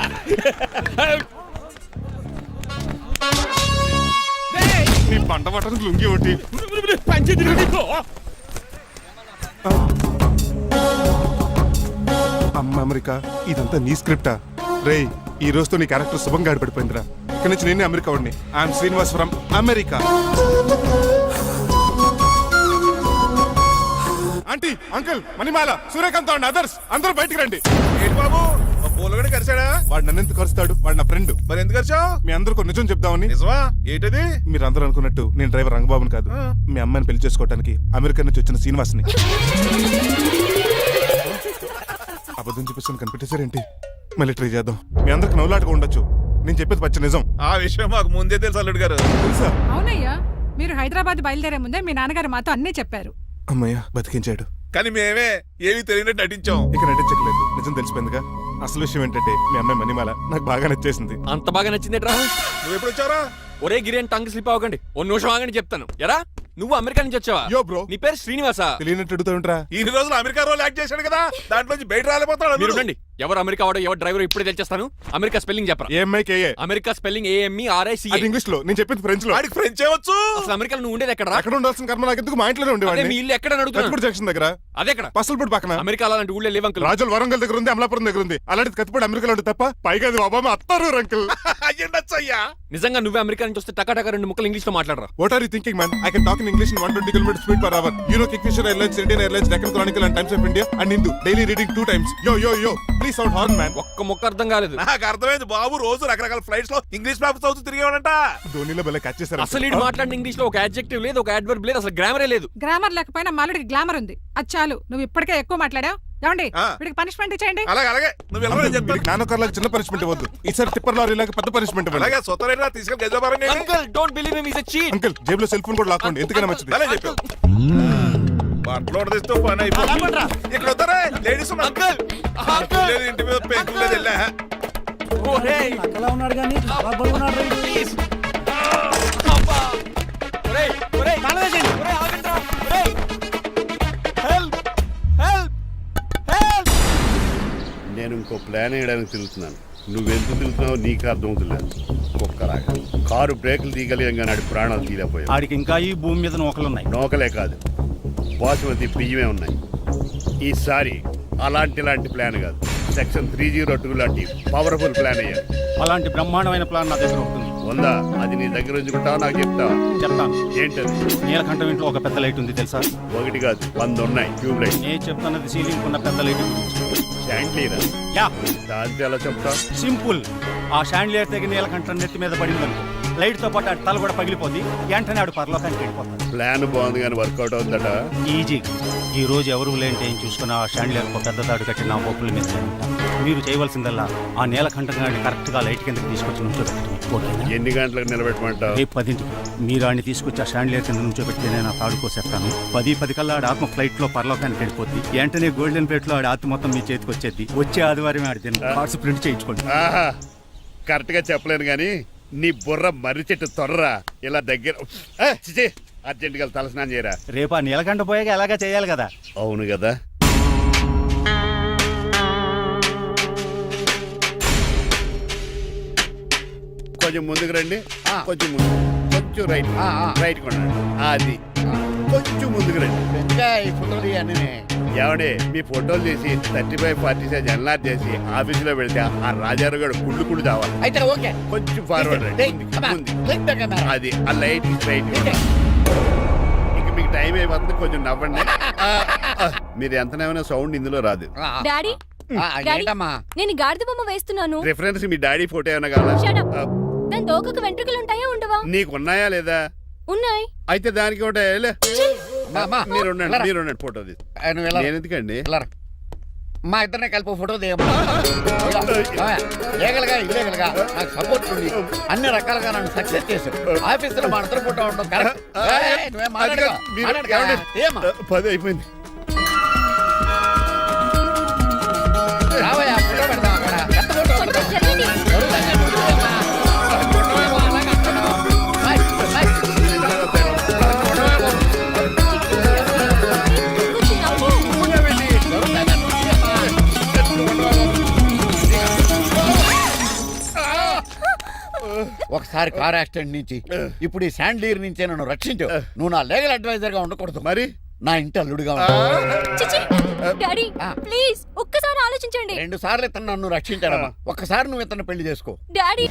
Speaker 2: నీ పంట పట్టడానికి లుంగి ఒకటి.
Speaker 11: పంచి
Speaker 2: అమ్మ అమెరికా, ఇదంతా నీ స్క్రిప్టా? రేయ్, ఈ రోజుతో నీ క్యారెక్టర్ శుభంగా ఆడిపడిపోయిందిరా. ఇక్కడి నుంచి నేనే అమెరికా వాడిని. I'm Srinivas from America. Aunty, uncle, Manimala, Suryakant and others అందరూ బయటికి రండి.
Speaker 10: ఏంటి బాబు, మా పూలగడ కలిసాడా?
Speaker 2: వాడు నన్ను ఎందుకు కరుస్తాడు? వాడు నా ఫ్రెండ్.
Speaker 10: మరి ఎందుకు కలిసావు?
Speaker 2: మీ అందరికీ నిజం చెప్దామని.
Speaker 10: నిజమా? ఏంటది?
Speaker 2: మీరు అందరూ అనుకున్నట్టు నేను డ్రైవర్ రంగబాబుని కాదు. మీ అమ్మాయిని పెళ్లి చేసుకోవడానికి అమెరికా నుంచి వచ్చిన శ్రీనివాస్ని. అబద్ధం చూపిస్తాను కనిపెట్టేశారేంటి? మళ్ళీ ట్రై చేద్దాం. మీ అందరికి నవ్వులాటగా ఉండొచ్చు. నేను చెప్పేది పచ్చి నిజం.
Speaker 10: ఆ విషయం మాకు ముందే తెలుసు అల్లుడు గారు.
Speaker 2: తెలుసా?
Speaker 9: అవునయ్యా, మీరు హైదరాబాద్ బయలుదేరే ముందే మీ నాన్నగారు మాతో అన్నీ చెప్పారు.
Speaker 2: అమ్మయ్య, బతికించాడు.
Speaker 10: కానీ మేమే ఏమీ తెలియనట్టు నటించాం.
Speaker 2: ఇక నటించట్లేదు, నిజం తెలిసిపోయిందిగా. అసలు విషయం ఏంటంటే మీ అమ్మాయి మణిమాల నాకు బాగా నచ్చేసింది.
Speaker 3: అంత బాగా నచ్చిందేట్రా?
Speaker 10: నువ్వు ఎప్పుడు వచ్చావరా?
Speaker 3: ఒరే గిరేన్ టంగ్ స్లిప్ అవ్వకండి. ఓ నిమిషం ఆగండి చెప్తాను. ఎరా, నువ్వు అమెరికా నుంచి వచ్చావా?
Speaker 2: యో బ్రో,
Speaker 3: నీ పేరు శ్రీనివాసా?
Speaker 2: తెలియనట్టు అడుగుతా ఉంటారా?
Speaker 10: ఇన్ని రోజులు అమెరికా రోల్ యాక్ట్ చేశాడు కదా, దాంట్లోంచి బయట రాలేపోతాడు.
Speaker 3: మీరు రండి. ఎవరు అమెరికా వాడో ఎవరు డ్రైవర్ ఇప్పుడే తెలిచేస్తాను. అమెరికా స్పెల్లింగ్ చెప్పరా?
Speaker 2: ఏఎంఐకేఏ.
Speaker 3: America spelling AMERICA.
Speaker 2: అది ఇంగ్లీష్ లో, నేను చెప్పింది ఫ్రెంచ్ లో.
Speaker 10: వాడికి ఫ్రెంచ్ ఏవచ్చు.
Speaker 3: అసలు అమెరికాలో నువ్వు ఉండేది ఎక్కడ?
Speaker 2: అక్కడ ఉండాల్సిన కర్మ నాకు ఎందుకు? మా ఇంట్లోనే
Speaker 3: అదే
Speaker 2: ఉండేవాడిని.
Speaker 3: మీ ఇల్లు ఎక్కడ అడుగుతున్నా?
Speaker 2: కత్తిపూడి జంక్షన్ దగ్గర.
Speaker 3: అదెక్కడ?
Speaker 2: పసలపూడి పక్కన.
Speaker 3: అమెరికా అలాంటి ఊళ్ళో లేవు అంకుల్.
Speaker 2: రాజుల వరంగల్ దగ్గర ఉంది, అమలాపురం దగ్గర ఉంది. అలాంటి కత్తిపూడి అమెరికాలో ఉంటుంది తప్ప. పైగా అది ఒబామా అత్తారు అంకుల్.
Speaker 10: అయ్యుండొచ్చు అయ్యా.
Speaker 3: నిజంగా నువ్వే అమెరికా నుంచి వస్తే టకా టకా రెండు ముక్కలు ఇంగ్లీష్ లో మాట్లాడరా?
Speaker 2: What are you thinking man? I can talk in English in 120 km speed per hour. You know Kingfisher Airlines, Indian Airlines, Deccan Chronicle and Times of India and Hindu. Daily reading 2 times. Yo. Please sound horn, man.
Speaker 3: ఒక్క ముక్క అర్థం కాలేదు.
Speaker 10: నాకు అర్థమైంది బాబు, రోజు రకరకాల flights లో English papers చదువుతూ తిరిగేవాడంట.
Speaker 2: ధోనిలో భలే క్యాచ్ చేశారు.
Speaker 3: అసలు ఇది మాట్లాడిన ఇంగ్లీష్ లో ఒక అడ్జెక్టివ్ లేదు, ఒక అడ్వర్బ్ లేదు, అసలు గ్రామరే లేదు.
Speaker 9: గ్రామర్ లేకపోయినా మల్లుడికి గ్లామర్ ఉంది. అది చాలు, నువ్వు ఇప్పటికే ఎక్కువ మాట్లాడావు. ఏమండి వీడికి పనిష్మెంట్ ఇచ్చేయండి.
Speaker 10: అలాగే నువ్వు ఎలా చెప్తాను.
Speaker 2: నాన్నకర్లకు చిన్న పనిష్మెంట్ ఇవ్వద్దు. ఈసారి టిప్పర్ లారీలాగా పెద్ద పనిష్మెంట్ ఇవ్వాలి.
Speaker 10: అలాగే సొంత తీసుకెళ్ళి గజాబారండి.
Speaker 3: Uncle don't believe him, he is a cheat.
Speaker 2: Uncle జేబులో సెల్ ఫోన్ కూడా లాక్కోండి, ఎందుకైనా మంచిది.
Speaker 10: అలా చెప్పు. బట్టలు తెస్తూ పని అయిపోతుంది. ఇక్కడ వస్తారా లేడీస్
Speaker 3: అంకుల్
Speaker 10: లేదు, ఇంటి మీద పెంకులు లేదు. వెళ్ళా
Speaker 3: ఓరేయ్
Speaker 4: అలా ఉన్నాడు కానీ బాగున్నాడు.
Speaker 3: ప్లీజ్ అబ్బా ఒరేయ్ ఒరేయ్
Speaker 4: తలవేసేయండి.
Speaker 3: ఒరేయ్ ఆగండ్రా ఒరేయ్ హెల్ప్ హెల్ప్ హెల్ప్.
Speaker 5: నేను ఇంకో ప్లాన్ వేయడానికి తిరుగుతున్నాను. నువ్వెందుకు తిరుగుతున్నావు నీకు అర్థమవుతులేదు. కుక్కలాగా కారు బ్రేకులు తీయగలిగాం కానీ ఆడి ప్రాణాలు తీయలేకపోయావు.
Speaker 8: ఆడికి ఇంకా ఈ భూమి మీద నూకలున్నాయి.
Speaker 5: నోకలే కాదు, బాసుమతి బియ్యమే ఉన్నాయి. ఈసారి ఇలాంటి ప్లాన్ కాదు, సెక్షన్ 302 లాంటి పవర్ఫుల్ ప్లాన్ అయ్యారు.
Speaker 8: అలాంటి బ్రహ్మాండమైన ప్లాన్ నా దగ్గర ఉంటుంది.
Speaker 5: ఉందా? అది నీ దగ్గర ఉంచుకుంటావా నాకు చెప్తావా?
Speaker 8: చెప్తాను.
Speaker 5: ఏంటది?
Speaker 8: నీలకంఠం ఇంట్లో ఒక పెద్ద లైట్ ఉంది తెలుసా?
Speaker 5: ఒకటి కాదు 100 ఉన్నాయి ట్యూబ్ లైట్.
Speaker 8: నేను చెప్తున్నది సీలింగ్ ఉన్న పెద్ద లైట్ గురించి.
Speaker 5: శాంట్లీరా?
Speaker 8: యా,
Speaker 5: దాంతో ఎలా చెప్తావు?
Speaker 8: సింపుల్. ఆ షాండ్లియర్ దగ్గర నీలకంఠం నెత్తి మీద పడింది అనుకో, లైట్ తో పాటు ఆడి తల కూడా పగిలిపోద్ది. వెంటనే ఆడు పరలోకానికి వెళ్ళిపోతాడు.
Speaker 5: ప్లాన్ బాగుంది కానీ వర్కౌట్ అవుతుందట.
Speaker 8: ఈజీ. ఈ రోజు ఎవరు లేంటే ఏం చూసుకుని ఆ షాండ్లియర్ ఒక పెద్ద తాడు కట్టి నా పోపుల మీద ఉంటా. మీరు చేయవలసిందల్లా ఆ నీలకంఠం గారిని కరెక్ట్ గా లైట్ కిందకి తీసుకొచ్చి నుంచోబెట్టండి. ఓకేనా?
Speaker 5: ఎన్ని గంటలకు నిలబెట్టమంటావు?
Speaker 8: రేపు 10ంటికి మీరు ఆడిని తీసుకొచ్చి ఆ షాండ్లియర్ కింద నుంచోబెట్టి నేను ఆ తాడు కోసేస్తాను. 10 కల్లా ఆడ ఆత్మ ఫ్లైట్ లో పరలోకానికి వెళ్ళిపోద్ది. వెంటనే గోల్డెన్ ప్లేట్ లో ఆడి ఆత్మ మొత్తం మీ చేతికి వచ్చేది. వచ్చే ఆదివారం ఆడి కార్డ్స్ ప్రింట్ చేయించుకోండి.
Speaker 5: ఆహా, కరెక్ట్ గా చెప్పలేను కానీ నీ బుర్ర మర్రి చెట్టు తొర్రా. ఇలా దగ్గర అర్జెంట్ గా తలస్నానం చేయరా.
Speaker 8: రేపు ఆ నీలకంఠ పోయాక ఎలాగా చేయాలి కదా.
Speaker 5: అవును కదా. కొంచెం ముందుకు రండి. కొంచెం ముందు, కొంచెం రైట్, రైట్ కొనండి. అది కొంచెం ముందుకు రండి. ఈ ఫోటోలు ఇవన్నీ ఏమండి మీ ఫోటోలు తీసి 35-40 సైజ్ ఎన్లార్ చేసి ఆఫీసులో పెడితే ఆ రాజారావు గారు కుళ్ళు చావాలి.
Speaker 7: అయితే ఓకే,
Speaker 5: కొంచెం ఫార్వర్డ్ రండి. అది ఆ లైట్ స్ట్రైట్. ఇంక మీకు టైం అయిపోతుంది, కొంచెం నవ్వండి. మీరు ఎంతనేమైనా సౌండ్ ఇందులో రాదు.
Speaker 6: డాడీ
Speaker 7: ఏంటమ్మా?
Speaker 6: నేను గాడిద బొమ్మ వేస్తున్నాను.
Speaker 5: రిఫరెన్స్ మీ డాడీ ఫోటో ఏమైనా కావాలా?
Speaker 6: Shut up. దాని తోకకు వెంట్రుకలు ఉంటాయా ఉండవా?
Speaker 5: నీకున్నాయా లేదా?
Speaker 6: ఉన్నాయి.
Speaker 5: అయితే దానికి ఒకటే మీరు ఉండండి ఫోటో తీసి. నేను ఎందుకండి?
Speaker 7: మా ఇద్దరిని కలిపి ఫోటో దిగమ్మా. లేగలుగా ఇల్లేగలుగా నాకు సపోర్ట్ ఉంది. అన్ని రకాలుగా నన్ను సక్సెస్ చేశారు. ఆఫీసులో మా ఇద్దరు ఫోటో ఉండడం కరెక్ట్. ఏమా
Speaker 5: 10 అయిపోయింది.
Speaker 7: రావయ్యా ఫోటో పెడదాం అక్కడ. ఎంత ఫోటో
Speaker 6: కొంచెం జరగండి. కొంచెం నవ్వు.
Speaker 7: ఒకసారి కార్ యాక్సిడెంట్ నుంచి ఇప్పుడు ఈ శాండ్లీర్ నుంచే నన్ను రక్షించు. నువ్వు నా లీగల్ అడ్వైజర్ గా ఉండకూడదు,
Speaker 5: మరి
Speaker 7: నా ఇంటి అల్లుడుగా ఉంటావు.
Speaker 6: చిచి. డాడీ ప్లీజ్ ఒక్కసారి ఆలోచించండి.
Speaker 7: 2 సార్లు ఇతను నన్ను రక్షించాడమ్మా. ఒక్కసారి నువ్వు ఇతను పెళ్లి చేసుకో.
Speaker 6: డాడీ